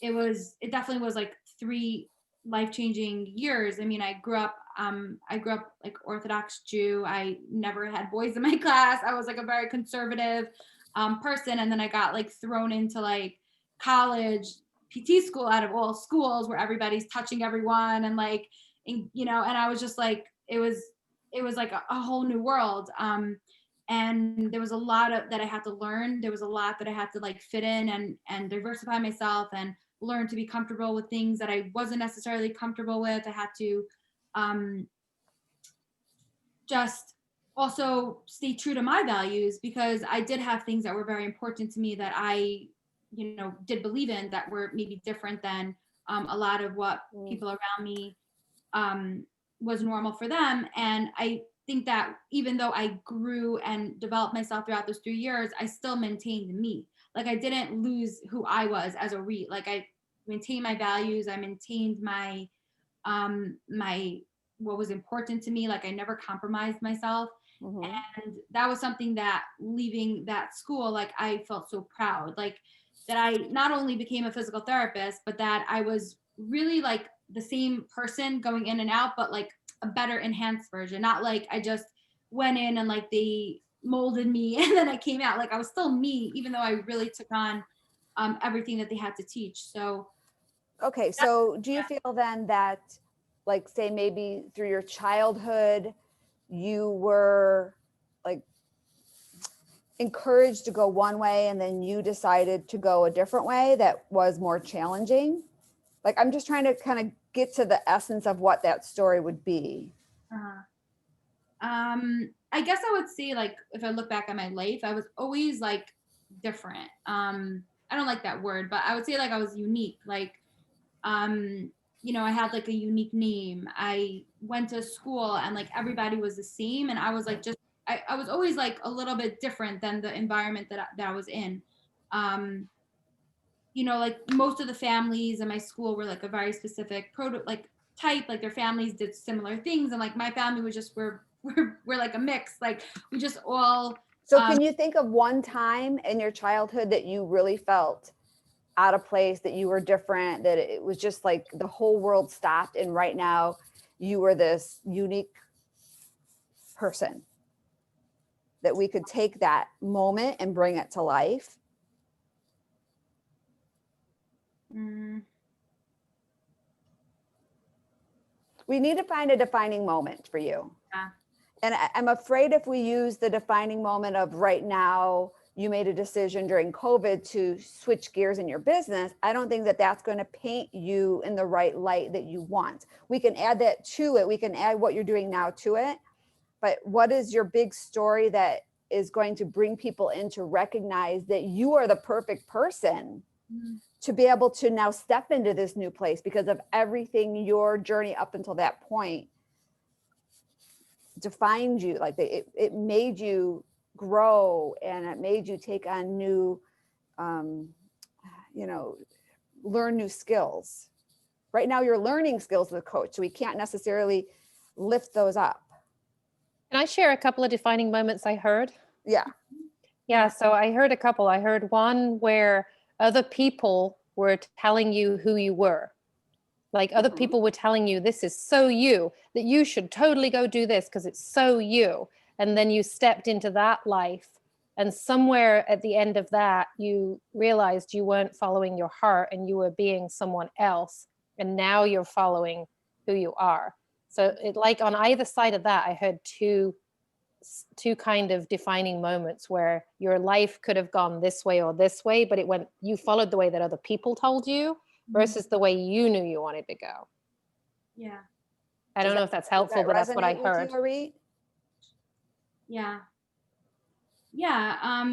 it definitely was like 3 life-changing years. I mean, I grew up like Orthodox Jew. I never had boys in my class. I was like a very conservative person. And then I got like thrown into like college PT school out of all schools, where everybody's touching everyone, and like, and, you know, and I was just like, it was like a whole new world. And there was a lot of that I had to learn. There was a lot that I had to like fit in and diversify myself and learn to be comfortable with things that I wasn't necessarily comfortable with. I had to just also stay true to my values, because I did have things that were very important to me that I, you know, did believe in, that were maybe different than a lot of what people around me was normal for them. And I think that even though I grew and developed myself throughout those 3 years, I still maintained me. Like I didn't lose who I was as a REIT. Like I maintained my values. I maintained my my what was important to me. Like I never compromised myself. And that was something that, leaving that school, like I felt so proud, like that I not only became a physical therapist, but that I was really like the same person going in and out, but like a better enhanced version. Not like I just went in and like they molded me and then I came out. Like I was still me, even though I really took on everything that they had to teach. So Okay, so do you feel then that, like, say maybe through your childhood, you were like encouraged to go one way and then you decided to go a different way that was more challenging? Like, I'm just trying to kind of get to the essence of what that story would be. I guess I would say, like, if I look back at my life, I was always like different. I don't like that word, but I would say like I was unique. Like, I had like a unique name. I went to school and like everybody was the same, and I was like just I was always like a little bit different than the environment that I was in. Like most of the families in my school were like a very specific like type, like their families did similar things, and like my family was just we're like a mix, like we just all. So can you think of one time in your childhood that you really felt out of place, that you were different, that it was just like the whole world stopped and right now you were this unique person, that we could take that moment and bring it to life? We need to find a defining moment for you. Yeah. And I'm afraid if we use the defining moment of right now, you made a decision during COVID to switch gears in your business, I don't think that that's going to paint you in the right light that you want. We can add that to it. We can add what you're doing now to it. But what is your big story that is going to bring people in to recognize that you are the perfect person to be able to now step into this new place because of everything your journey up until that point defined you? Like it made you grow, and it made you take on new, learn new skills. Right now you're learning skills with a coach, so we can't necessarily lift those up. Can I share a couple of defining moments I heard? Yeah. Yeah, so I heard a couple. I heard one where other people were telling you who you were. Like other people were telling you, this is so you, that you should totally go do this because it's so you. And then you stepped into that life. And somewhere at the end of that, you realized you weren't following your heart and you were being someone else. And now you're following who you are. So it, like on either side of that, I heard two kind of defining moments where your life could have gone this way or this way, but you followed the way that other people told you versus the way you knew you wanted to go. Yeah. I don't know if that's helpful, but that's what I heard. Yeah. Yeah.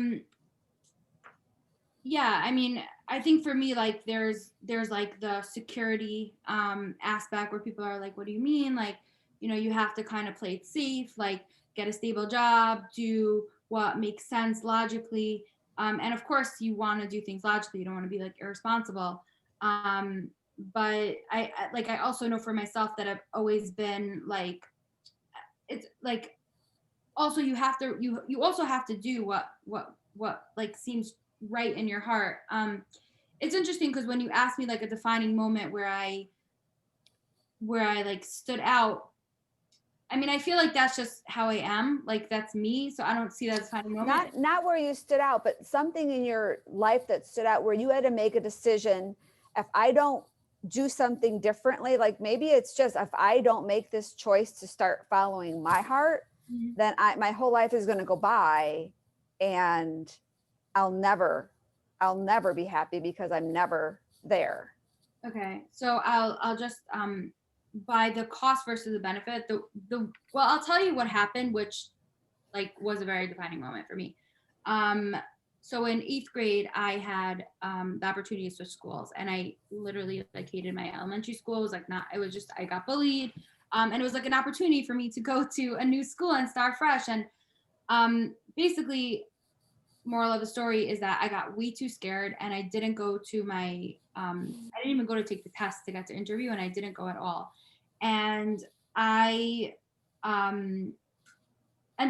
Yeah. I mean, I think for me, like there's like the security aspect where people are like, what do you mean? Like, you have to kind of play it safe, like get a stable job, do what makes sense logically. And of course you want to do things logically. You don't want to be like irresponsible. But I also know for myself that I've always been like, it's like, also you also have to do what like seems right in your heart. It's interesting because when you ask me like a defining moment where I like stood out, I mean, I feel like that's just how I am. Like that's me. So I don't see that as a defining moment. Not where you stood out, but something in your life that stood out where you had to make a decision. If I don't do something differently, like maybe it's just, if I don't make this choice to start following my heart, then my whole life is going to go by and I'll never be happy because I'm never there. Okay. So I'll just, by the cost versus the benefit, well, I'll tell you what happened, which like was a very defining moment for me. So in 8th grade, I had the opportunity to switch schools, and I literally like hated my elementary school. It was like it was just, I got bullied. And it was like an opportunity for me to go to a new school and start fresh. And basically, moral of the story is that I got way too scared, and I didn't go to my, I didn't even go to take the test to get to interview, and I didn't go at all. And I ended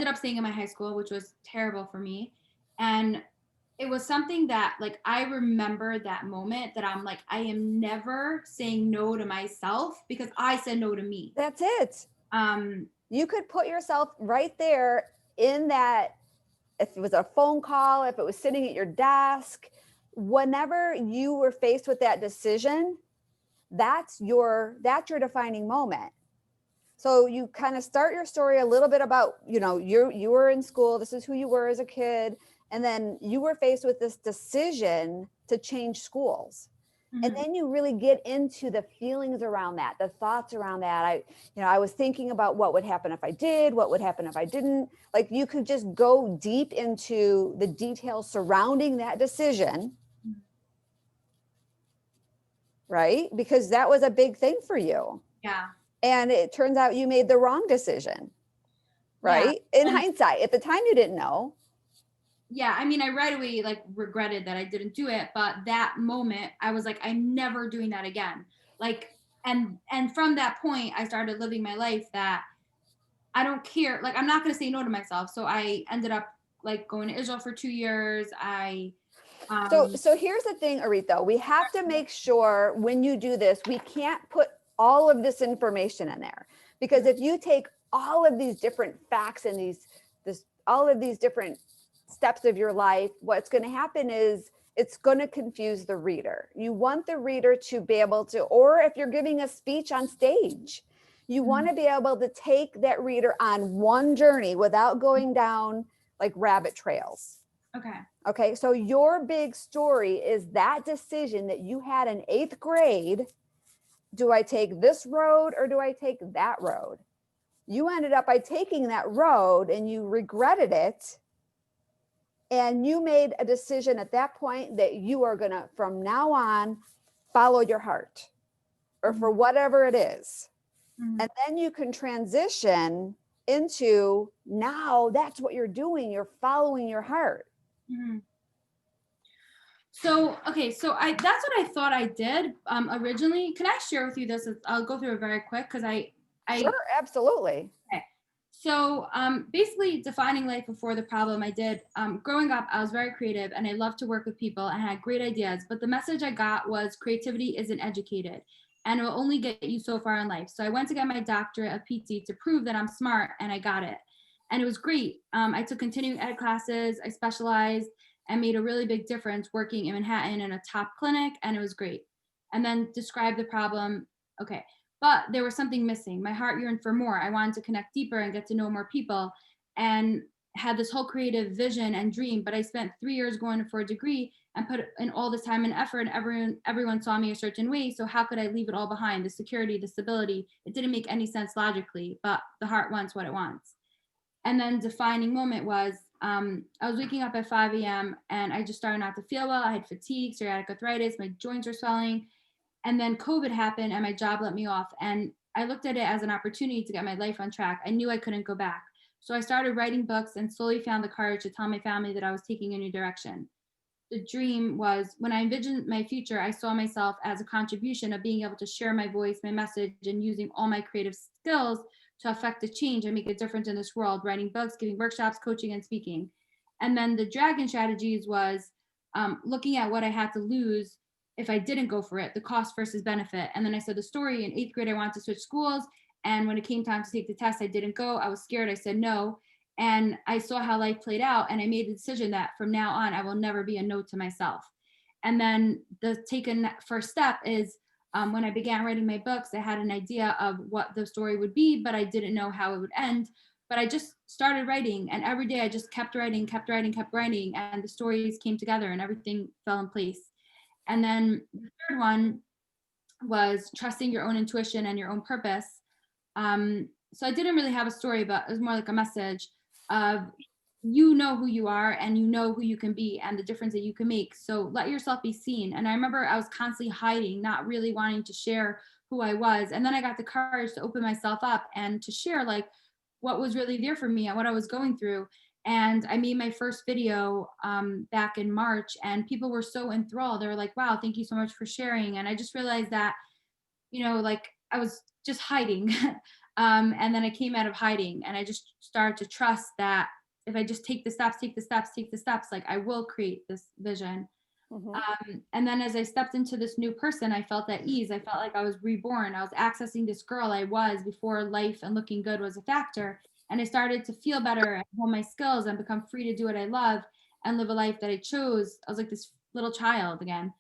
up staying in my high school, which was terrible for me. And it was something that like I remember that moment that I'm like, I am never saying no to myself because I said no to me. That's it. You could put yourself right there in that, if it was a phone call, if it was sitting at your desk, whenever you were faced with that decision, that's your defining moment. So you kind of start your story a little bit about, you were in school, this is who you were as a kid, and then you were faced with this decision to change schools. And then you really get into the feelings around that, the thoughts around that. I was thinking about what would happen if I did, what would happen if I didn't. Like, you could just go deep into the details surrounding that decision, right? Because that was a big thing for you. Yeah. And it turns out you made the wrong decision, right? Yeah. In hindsight, at the time you didn't know. Yeah, I mean, I right away like regretted that I didn't do it, but that moment I was like, I'm never doing that again. Like, and from that point, I started living my life that I don't care. Like, I'm not going to say no to myself. So I ended up like going to Israel for 2 years. So here's the thing, Arit, though. We have to make sure when you do this, we can't put all of this information in there, because if you take all of these different facts and all of these different steps of your life, what's going to happen is it's going to confuse the reader. You want the reader to be able to, or if you're giving a speech on stage, you want to be able to take that reader on one journey without going down like rabbit trails. Okay. So your big story is that decision that you had in 8th grade. Do I take this road or do I take that road? You ended up by taking that road and you regretted it. And you made a decision at that point that you are going to, from now on, follow your heart, or for whatever it is. And then you can transition into, now that's what you're doing. You're following your heart. So, okay, so that's what I thought I did originally. Can I share with you this? I'll go through it very quick because Sure, absolutely. Okay. So basically defining life before the problem I did. Growing up, I was very creative and I loved to work with people and had great ideas. But the message I got was creativity isn't educated and it will only get you so far in life. So I went to get my doctorate of PT to prove that I'm smart, and I got it. And it was great. I took continuing ed classes, I specialized, and made a really big difference working in Manhattan in a top clinic, and it was great. And then describe the problem. Okay. But there was something missing. My heart yearned for more. I wanted to connect deeper and get to know more people, and had this whole creative vision and dream. But I spent 3 years going for a degree and put in all this time and effort, and everyone saw me a certain way. So how could I leave it all behind? The security, the stability, it didn't make any sense logically, but the heart wants what it wants. And then defining moment was, I was waking up at 5 a.m. and I just started not to feel well. I had fatigue, psoriatic arthritis, my joints were swelling. And then COVID happened and my job let me off. And I looked at it as an opportunity to get my life on track. I knew I couldn't go back. So I started writing books and slowly found the courage to tell my family that I was taking a new direction. The dream was, when I envisioned my future, I saw myself as a contribution of being able to share my voice, my message, and using all my creative skills to affect a change and make a difference in this world, writing books, giving workshops, coaching, and speaking. And then the dragon strategies was looking at what I had to lose if I didn't go for it, the cost versus benefit. And then I said the story. In 8th grade, I wanted to switch schools. And when it came time to take the test, I didn't go. I was scared. I said no. And I saw how life played out. And I made the decision that from now on, I will never be a no to myself. And then the taken first step is when I began writing my books, I had an idea of what the story would be, but I didn't know how it would end. But I just started writing, and every day I just kept writing, and the stories came together and everything fell in place. And then the third one was trusting your own intuition and your own purpose. So I didn't really have a story, but it was more like a message of, you know who you are and you know who you can be and the difference that you can make. So let yourself be seen. And I remember I was constantly hiding, not really wanting to share who I was. And then I got the courage to open myself up and to share like what was really there for me and what I was going through. And I made my first video back in March, and people were so enthralled. They were like, wow, thank you so much for sharing. And I just realized that, like I was just hiding. And then I came out of hiding and I just started to trust that if I just take the steps, like I will create this vision. And then as I stepped into this new person, I felt at ease. I felt like I was reborn. I was accessing this girl I was before life and looking good was a factor. And I started to feel better and hone my skills and become free to do what I love and live a life that I chose. I was like this little child again.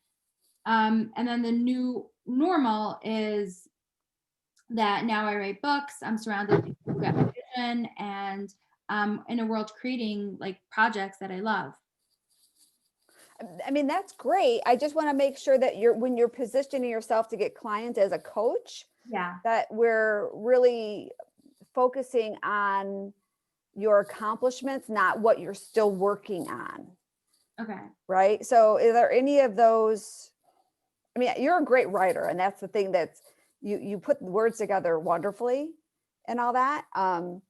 And then the new normal is that now I write books. I'm surrounded with people who get my vision, and in a world creating like projects that I love. I mean, that's great. I just want to make sure that when you're positioning yourself to get clients as a coach, Yeah. that we're really focusing on your accomplishments, not what you're still working on. Okay. Right. So is there any of those? I mean, you're a great writer, and that's the thing that's you put words together wonderfully and all that. Thank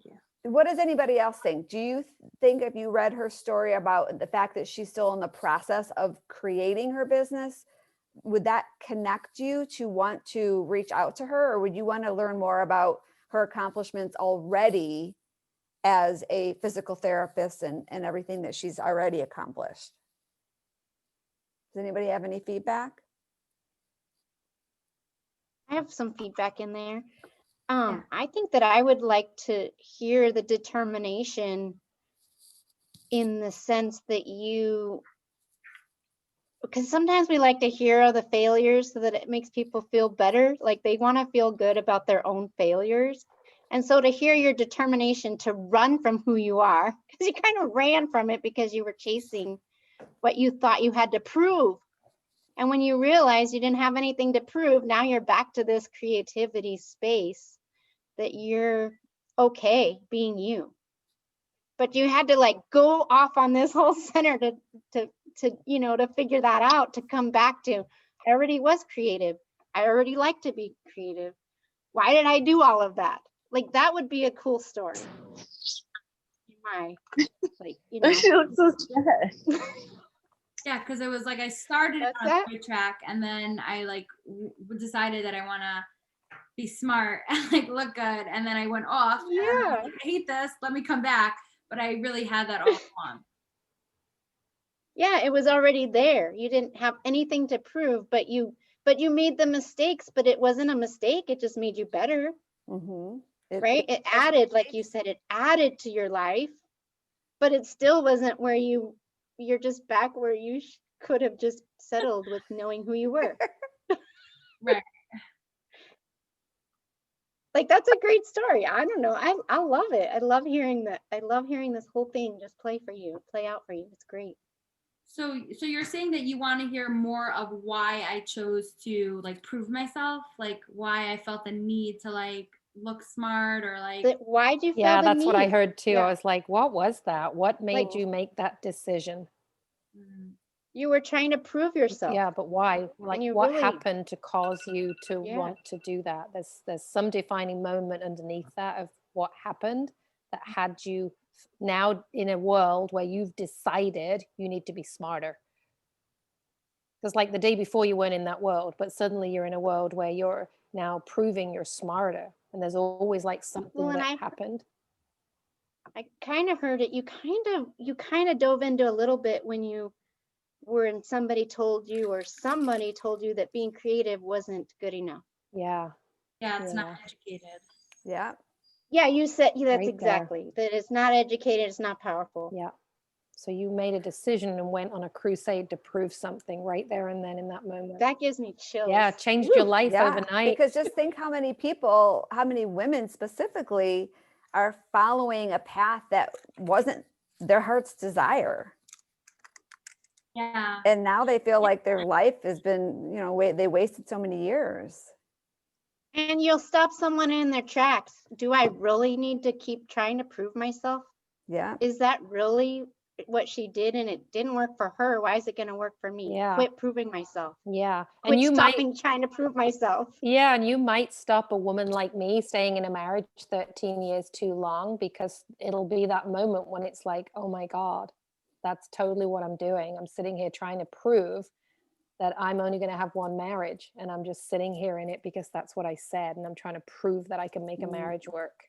you. What does anybody else think? Do you think if you read her story about the fact that she's still in the process of creating her business, would that connect you to want to reach out to her, or would you want to learn more about her accomplishments already as a physical therapist and everything that she's already accomplished? Does anybody have any feedback? I have some feedback in there. I think that I would like to hear the determination in the sense that because sometimes we like to hear the failures so that it makes people feel better. Like they want to feel good about their own failures. And so to hear your determination to run from who you are, because you kind of ran from it because you were chasing what you thought you had to prove. And when you realize you didn't have anything to prove, now you're back to this creativity space that you're okay being you. But you had to like go off on this whole center to figure that out, to come back to, I already was creative. I already like to be creative. Why did I do all of that? Like that would be a cool story. She looks so stressed. Yeah, because it was like I started on a right track, and then I like decided that I want to be smart and like look good, and then I went off. Yeah. I hate this. Let me come back. But I really had that all along. Yeah, it was already there. You didn't have anything to prove, but you made the mistakes. But it wasn't a mistake. It just made you better. Right? It added, like you said, it added to your life, but it still wasn't where you're just back where you could have just settled with knowing who you were. Right. Like that's a great story. I don't know. I love it. I love hearing that. I love hearing this whole thing just play out for you. It's great. So you're saying that you want to hear more of why I chose to like prove myself, like why I felt the need to like look smart, or like why'd you feel Yeah, the that's need? what I heard too. Yeah. I was like, what was that? What made Like, you make that decision? You were trying to prove yourself. Yeah, but why? Like what really happened to cause you to want to do that? There's some defining moment underneath that of what happened that had you now in a world where you've decided you need to be smarter. Because like the day before you weren't in that world, but suddenly you're in a world where you're now proving you're smarter, and there's always like something that happened. I kind of heard it. You kind of dove into a little bit when you were and somebody told you that being creative wasn't good enough. Yeah, it's not educated. Yeah. Yeah, you said that's Right exactly that. It's not educated. It's not powerful. Yeah. So you made a decision and went on a crusade to prove something right there and then in that moment. That gives me chills. Yeah, changed your life overnight. Because just think how many women specifically are following a path that wasn't their heart's desire. Yeah. And now they feel like their life has been, they wasted so many years. And you'll stop someone in their tracks. Do I really need to keep trying to prove myself? Yeah. Is that really what she did and it didn't work for her? Why is it going to work for me? Yeah. Quit proving myself. Yeah. Quit stopping trying to prove myself. Yeah. And you might stop a woman like me staying in a marriage 13 years too long, because it'll be that moment when it's like, oh my God, that's totally what I'm doing. I'm sitting here trying to prove that I'm only going to have one marriage, and I'm just sitting here in it because that's what I said, and I'm trying to prove that I can make a marriage work.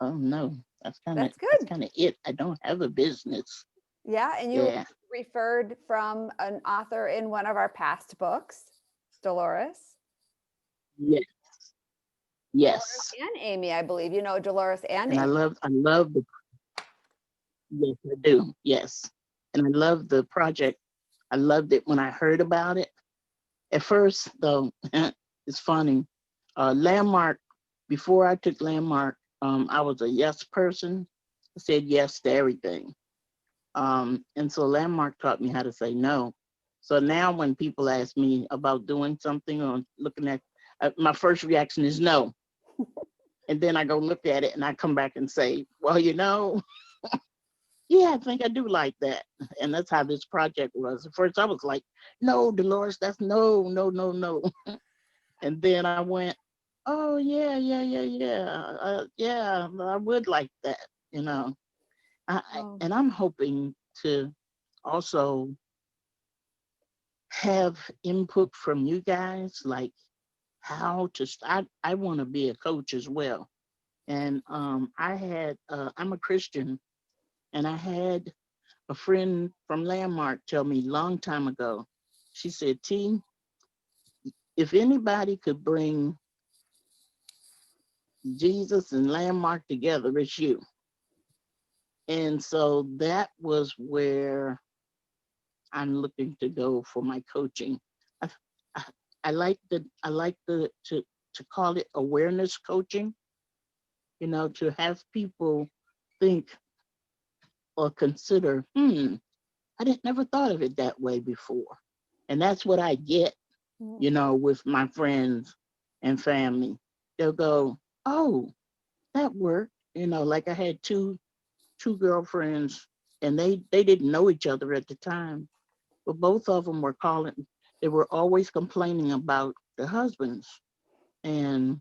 Oh no, that's That's that's good. kind of it. I don't have a business. Yeah, and you Yeah. referred from an author in one of our past books, Dolores. Yes. Dolores Yes. and Amy, I believe. You know Dolores and And Amy. I love the, yes, I do. Yes. And I love the project. I loved it when I heard about it. At first, though, it's funny. Landmark, before I took Landmark, I was a yes person. I said yes to everything. And so Landmark taught me how to say no. So now when people ask me about doing something or looking at, my first reaction is no. And then I go look at it and I come back and say, well, yeah, I think I do like that. And that's how this project was. At first I was like, no, Dolores, that's no, no, no, no. And then I went, oh yeah, yeah, yeah, yeah. Yeah, I would like that, you know. Oh, And I'm hoping to also have input from you guys, like how to I want to be a coach as well. And I'm a Christian, and I had a friend from Landmark tell me long time ago. She said, T, if anybody could bring Jesus and Landmark together, it's you. And so that was where I'm looking to go for my coaching. I, I, I like to call it awareness coaching, to have people think or consider, I didn't never thought of it that way before. And that's what I get, with my friends and family. They'll go, oh, that worked. Like I had two girlfriends, and they didn't know each other at the time, but both of them were calling. They were always complaining about their husbands and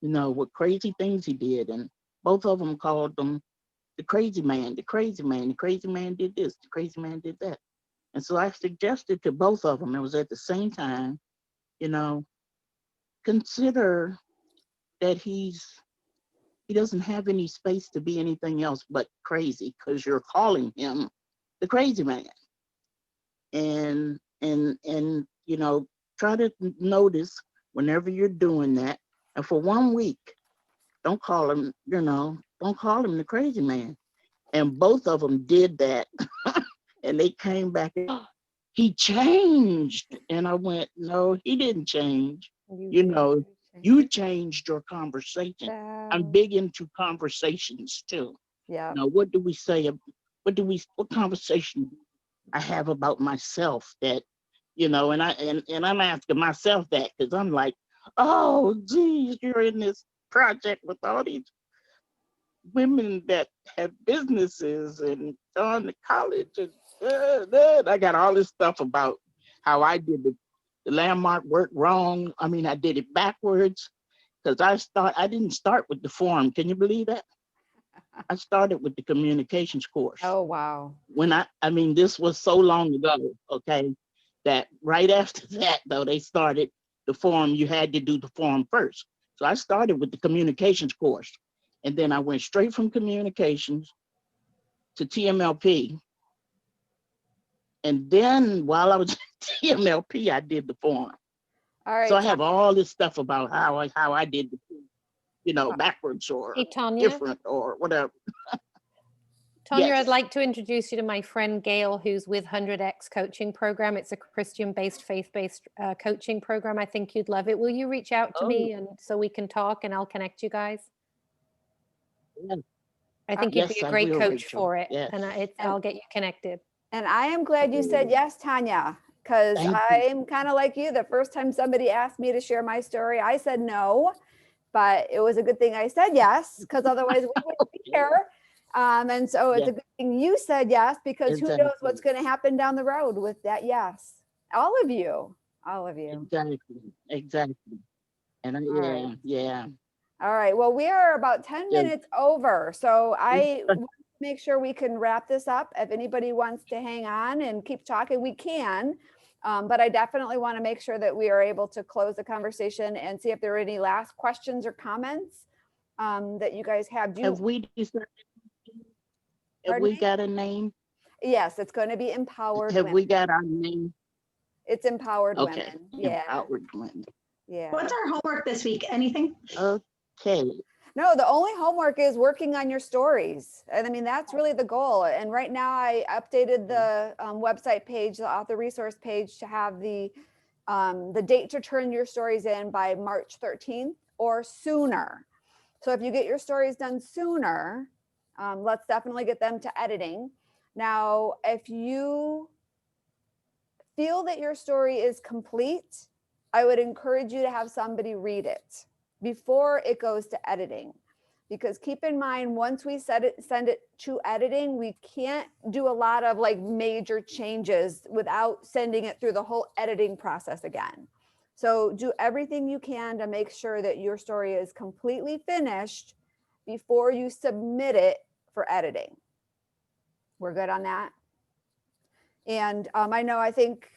what crazy things he did, and both of them called them the crazy man, the crazy man, the crazy man did this, the crazy man did that. And so I suggested to both of them, it was at the same time, you know, consider that he doesn't have any space to be anything else but crazy, because you're calling him the crazy man. And try to notice whenever you're doing that. And for 1 week, don't call him, don't call him the crazy man. And both of them did that. And they came back and, "Oh, he changed." And I went, no, he didn't change. You changed your conversation. I'm big into conversations too. yeah. What do we say? What conversation I have about myself that, and I'm asking myself that because I'm like, oh, geez, you're in this project with all these women that have businesses and gone to college, and I got all this stuff about how I did the landmark work wrong. I mean, I did it backwards because I didn't start with the forum. Can you believe that? I started with the communications course. Oh, wow. This was so long ago, okay, that right after that, though, they started the forum. You had to do the forum first. So I started with the communications course. And then I went straight from communications to TMLP. And then while I was at TMLP, I did the forum. All right. So I have all this stuff about how I did the, backwards or Hey, Tanya. different or whatever. Tanya, Yes. I'd like to introduce you to my friend Gail, who's with 100X coaching program. It's a Christian-based, faith-based coaching program. I think you'd love it. Will you reach out to me and so we can talk and I'll connect you guys? Yes. I think you'd be a great will, coach Rachel. for it. Yes. And I'll get you connected. And I am glad you said yes, Tanya, because Thank you. I'm kind of like you. The first time somebody asked me to share my story, I said no, but it was a good thing I said yes, because otherwise we wouldn't be here. And so it's a good thing you said yes, because who knows what's going to happen down the road with that yes. All of you. Exactly. And yeah. All right. Well, we are about 10 minutes over. So I want to make sure we can wrap this up. If anybody wants to hang on and keep talking, we can. But I definitely want to make sure that we are able to close the conversation and see if there are any last questions or comments. that you guys have. Have we decided, have Pardon we me? got a name? Yes, it's going to be Empowered Have Women. we got our name? It's Empowered Okay. Women. Yeah. Empowered women. Yeah. What's our homework this week? Anything? Okay. No, the only homework is working on your stories. And I mean, that's really the goal. And right now I updated the website page, the author resource page, to have the date to turn your stories in by March 13th or sooner. So if you get your stories done sooner, let's definitely get them to editing. Now, if you feel that your story is complete, I would encourage you to have somebody read it before it goes to editing. Because keep in mind, once we send it to editing, we can't do a lot of like major changes without sending it through the whole editing process again. So do everything you can to make sure that your story is completely finished before you submit it for editing. We're good on that? And I think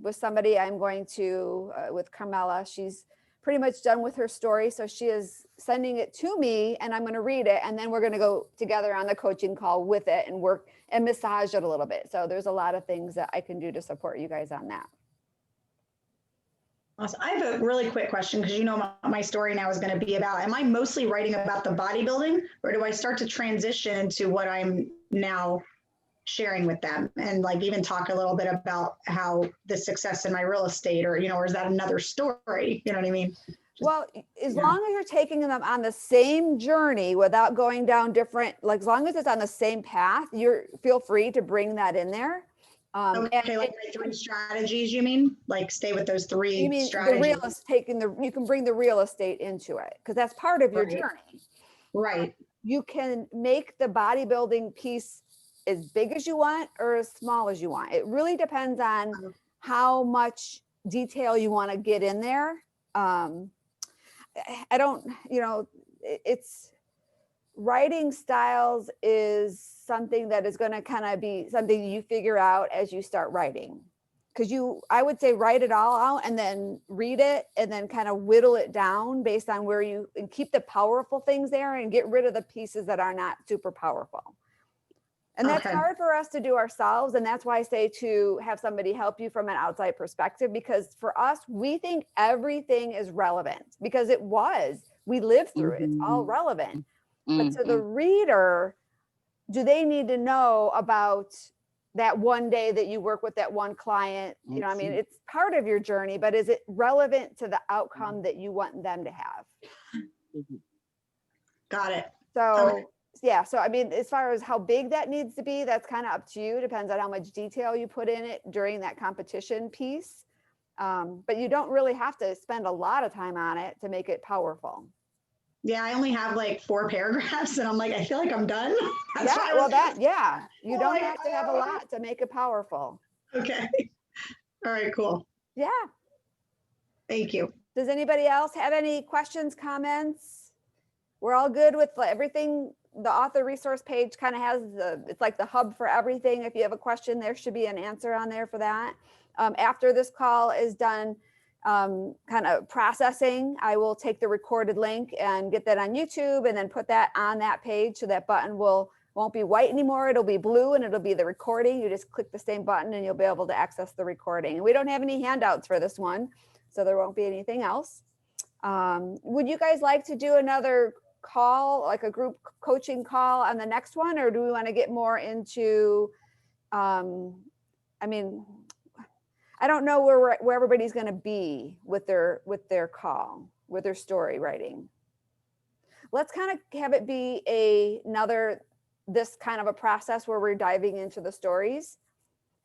with somebody I'm going to, with Carmela, she's pretty much done with her story. So she is sending it to me and I'm going to read it. And then we're going to go together on the coaching call with it and work and massage it a little bit. So there's a lot of things that I can do to support you guys on that. Awesome. I have a really quick question because you know my story now is going to be about, am I mostly writing about the bodybuilding or do I start to transition into what I'm now sharing with them and like even talk a little bit about how the success in my real estate or, or is that another story? You know what I mean? Well, as long as you're taking them on the same journey without going down different, like as long as it's on the same path, feel free to bring that in there. Okay, like my 3 strategies, you mean? Like stay with those 3 you mean strategies. you can bring the real estate into it because that's part of your journey. Right. You can make the bodybuilding piece as big as you want or as small as you want. It really depends on how much detail you want to get in there. I don't, it's writing styles is something that is going to kind of be something you figure out as you start writing. Because I would say write it all out and then read it and then kind of whittle it down based on and keep the powerful things there and get rid of the pieces that are not super powerful. And that's hard for us to do ourselves. And that's why I say to have somebody help you from an outside perspective, because for us, we think everything is relevant because we lived through it. It's all relevant. But to the reader, do they need to know about that one day that you work with that one client? It's part of your journey, but is it relevant to the outcome that you want them to have? Got it. So yeah, so as far as how big that needs to be, that's kind of up to you. Depends on how much detail you put in it during that competition piece. But you don't really have to spend a lot of time on it to make it powerful. Yeah, I only have like 4 paragraphs and I'm like, I feel like I'm done. You don't have to have a lot to make it powerful. Okay. All right, cool. Yeah. Thank you. Does anybody else have any questions, comments? We're all good with everything. The author resource page kind of has it's like the hub for everything. If you have a question, there should be an answer on there for that. After this call is done, kind of processing, I will take the recorded link and get that on YouTube and then put that on that page. So that button won't be white anymore. It'll be blue and it'll be the recording. You just click the same button and you'll be able to access the recording. And we don't have any handouts for this one, so there won't be anything else. Would you guys like to do another call, like a group coaching call on the next one, or do we want to get more into I don't know where everybody's going to be with their call, with their story writing. Let's kind of have it be this kind of a process where we're diving into the stories,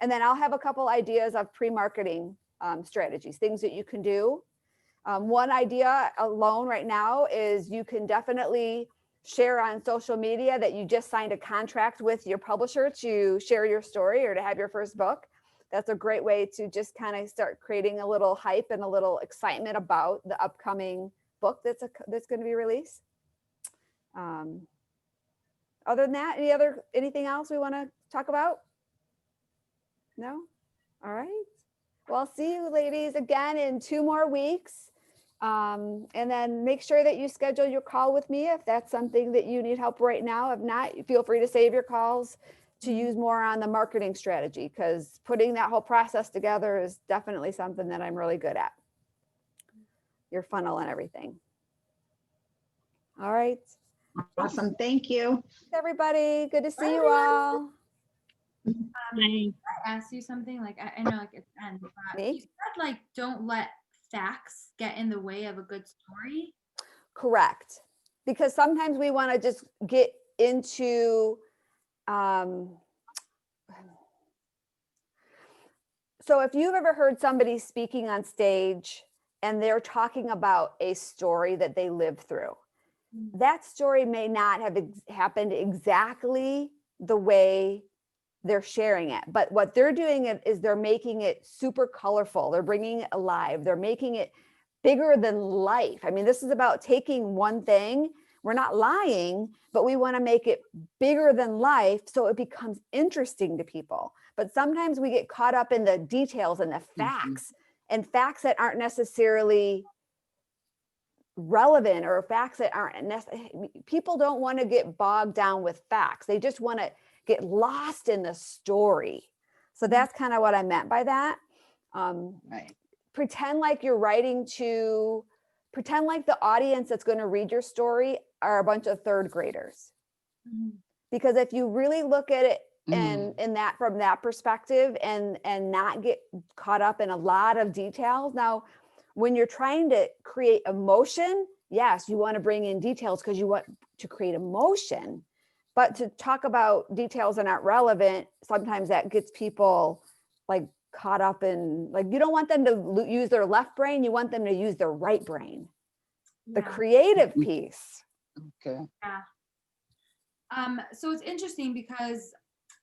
and then I'll have a couple ideas of pre-marketing strategies, things that you can do. One idea alone right now is you can definitely share on social media that you just signed a contract with your publisher to share your story or to have your first book. That's a great way to just kind of start creating a little hype and a little excitement about the upcoming book that's going to be released. Other than that, anything else we want to talk about? No? All right. Well, I'll see you ladies again in 2 more weeks. And then make sure that you schedule your call with me if that's something that you need help right now. If not, feel free to save your calls to use more on the marketing strategy, because putting that whole process together is definitely something that I'm really good at. Your funnel and everything. All right. Awesome. Thank you. Thanks, everybody. Good to see Bye, you everyone. all. Can I ask you something? Like, I know like it's end, but Me? you said like don't let facts get in the way of a good story. Correct. Because sometimes we want to just get into, so if you've ever heard somebody speaking on stage and they're talking about a story that they lived through, that story may not have happened exactly the way they're sharing it. But what they're doing is they're making it super colorful. They're bringing it alive. They're making it bigger than life. I mean, this is about taking one thing. We're not lying, but we want to make it bigger than life so it becomes interesting to people. But sometimes we get caught up in the details and the facts, and facts that aren't necessarily relevant, or facts that aren't necessary. People don't want to get bogged down with facts. They just want to get lost in the story. So that's kind of what I meant by that. Right. Pretend like you're writing to, pretend like the audience that's going to read your story are a bunch of third graders. Because if you really look at it and in that, from that perspective, and not get caught up in a lot of details. Now, when you're trying to create emotion, yes, you want to bring in details because you want to create emotion. But to talk about details that aren't relevant, sometimes that gets people like caught up in, like, you don't want them to use their left brain. You want them to use their right brain, the creative piece. Okay. Yeah. So it's interesting because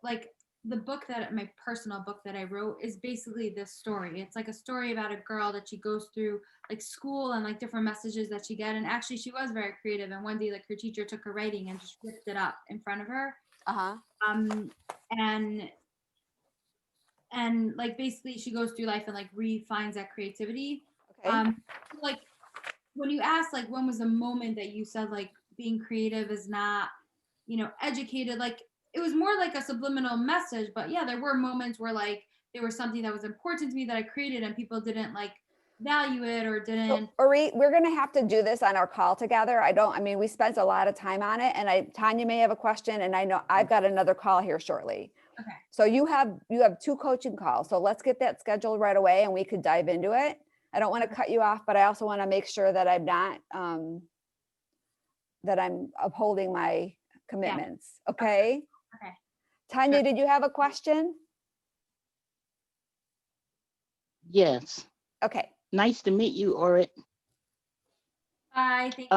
like the book that my personal book that I wrote is basically this story. It's like a story about a girl that she goes through like school and like different messages that she get. And actually she was very creative. And one day like her teacher took her writing and just ripped it up in front of her. And like basically she goes through life and like refines that creativity. Okay. Like when you ask like when was the moment that you said like being creative is not, you know, educated, like it was more like a subliminal message. But yeah, there were moments where like there was something that was important to me that I created and people didn't like value it or didn't. So, Ori, we're going to have to do this on our call together. I mean, we spent a lot of time on it, and Tanya may have a question, and I know I've got another call here shortly. Okay. So you have 2 coaching calls. So let's get that scheduled right away and we could dive into it. I don't want to cut you off, but I also want to make sure that I'm not, that I'm upholding my commitments. Okay. Okay. Tanya, did you have a question? Yes. Okay. Nice to meet you, Orit. I think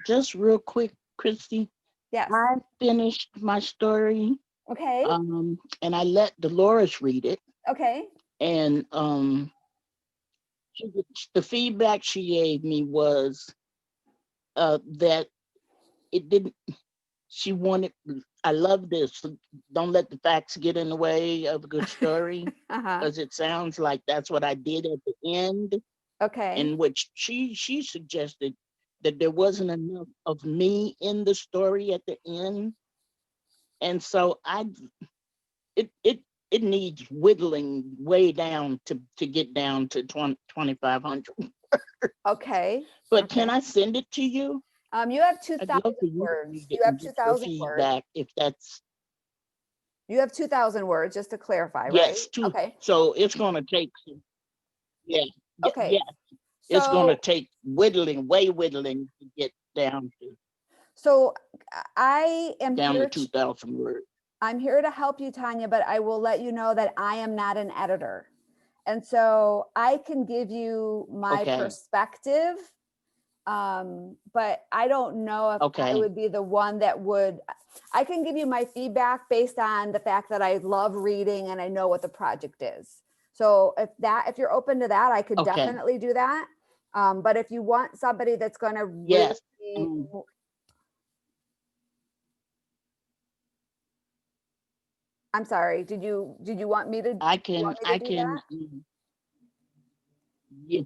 Just real quick, Christy. Yes. I finished my story. Okay. And I let Dolores read it. Okay. And the feedback she gave me was that it didn't, she wanted, I love this. Don't let the facts get in the way of a good story. Because it sounds like that's what I did at the end. Okay. In which she suggested that there wasn't enough of me in the story at the end. And so it needs whittling way down to get down to 2,500. Okay. But can I send it to you? You have I'd love 2,000 for you to words. read You it have and get your 2,000 words. feedback if that's. You have 2,000 words, just to clarify, Yes, right? Okay. So it's going to take, yeah. Okay. Yeah. It's going to So, take way whittling to get down so I am to here 2,000 words. I'm here to help you, Tanya, but I will let you know that I am not an editor. And so I can give you my perspective, but I don't know if I would be the one that would, I can give you my feedback based on the fact that I love reading and I know what the project is. So if you're open to that, I could definitely do that. But if you want somebody that's going to really I'm sorry. Did you want me to? I can. Yeah.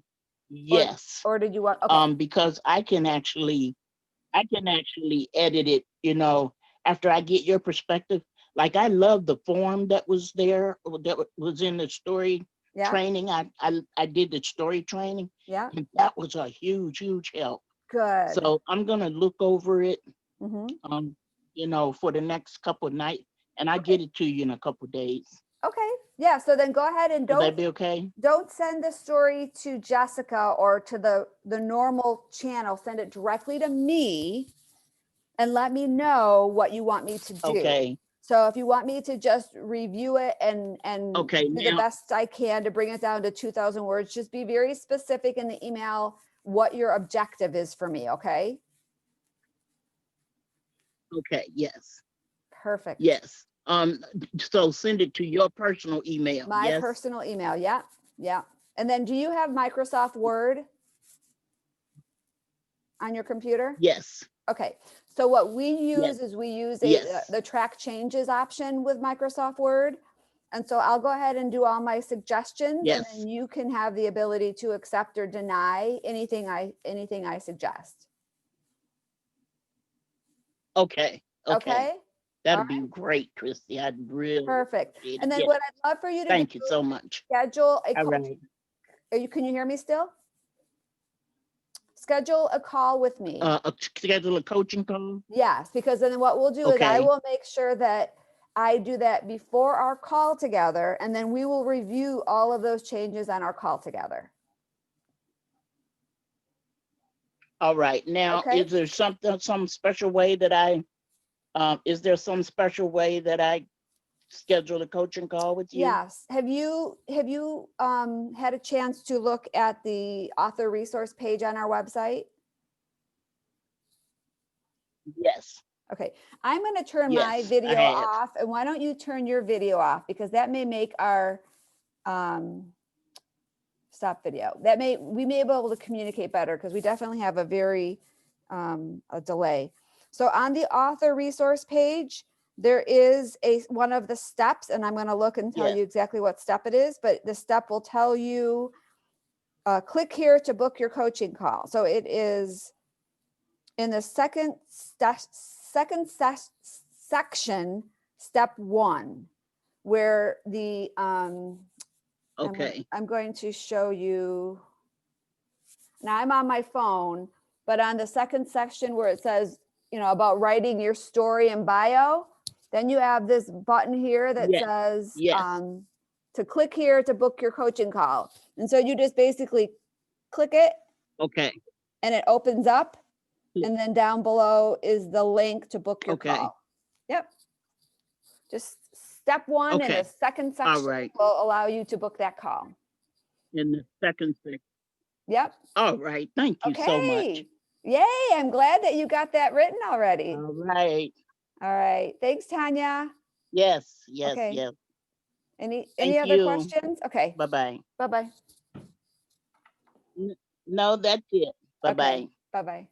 Yes. Or did you want, okay, Because I can actually edit it, after I get your perspective. Like I love the form that was there, or that was in the story yeah, training. I did the story training, yeah, and that was a huge, huge help. good. So I'm gonna look over it, Mhm. for the next couple of nights, and I Okay. get it to you in a couple of days. Okay, yeah, so then go ahead and Would that be okay? don't send the story to Jessica or to the normal channel. Send it directly to me and let me know what you want me to do. Okay. So if you want me to just review it and Okay. do the Now, best I can to bring it down to 2,000 words, just be very specific in the email what your objective is for me, okay? okay. Yes. Perfect. Yes. So send it to your personal email. My Yes. personal email, yeah, yeah. And then do you have Microsoft Word on your computer? Yes. Okay, so what we Yes. use is we use Yes. the track changes option with Microsoft Word. And so I'll go ahead and do all my suggestions and Yes. then you can have the ability to accept or deny anything I suggest. Okay. Okay. Okay? All That'd right, be great, Christy. I'd really perfect. appreciate it. And then Yes. what I'd love for you to do, Thank you so much. schedule a All call. right. Can you hear me still? Schedule a call with me. Schedule a coaching call. Yes, because then what we'll do is I Okay. will make sure that I do that before our call together, and then we will review all of those changes on our call together. All right. Now, Okay? is there some special way that is there some special way that I schedule a coaching call with you? Yes. Have you had a chance to look at the author resource page on our website? Yes. Okay, I'm going to turn my Yes, I video have. off, and why don't you turn your video off, because that may make our stop video. We may be able to communicate better because we definitely have a very a delay. So on the author resource page, there is one of the steps, and I'm going to look and tell Yes. you exactly what step it is, but the step will tell you click here to book your coaching call. So it is in the section, step 1, where the Okay. I'm going to show you. Now I'm on my phone, but on the second section where it says, about writing your story and bio, then you have this button here that Yes. says Yes. to click here to book your coaching call. And so you just basically click it Okay. and it opens up. And then down below is the link to book your Okay. call. Yep. Just step 1 in Okay. the second All section right. will allow you to book that call. In the second section. Yep. All right. Thank you so much. Okay. Yay. I'm glad that you got that written already. All right. All right. Thanks, Tanya. Yes. Yes. Okay. Yes. Any Thank other you. questions? Okay. Bye-bye. Bye-bye. No, that's it. Bye-bye. Okay. Bye-bye.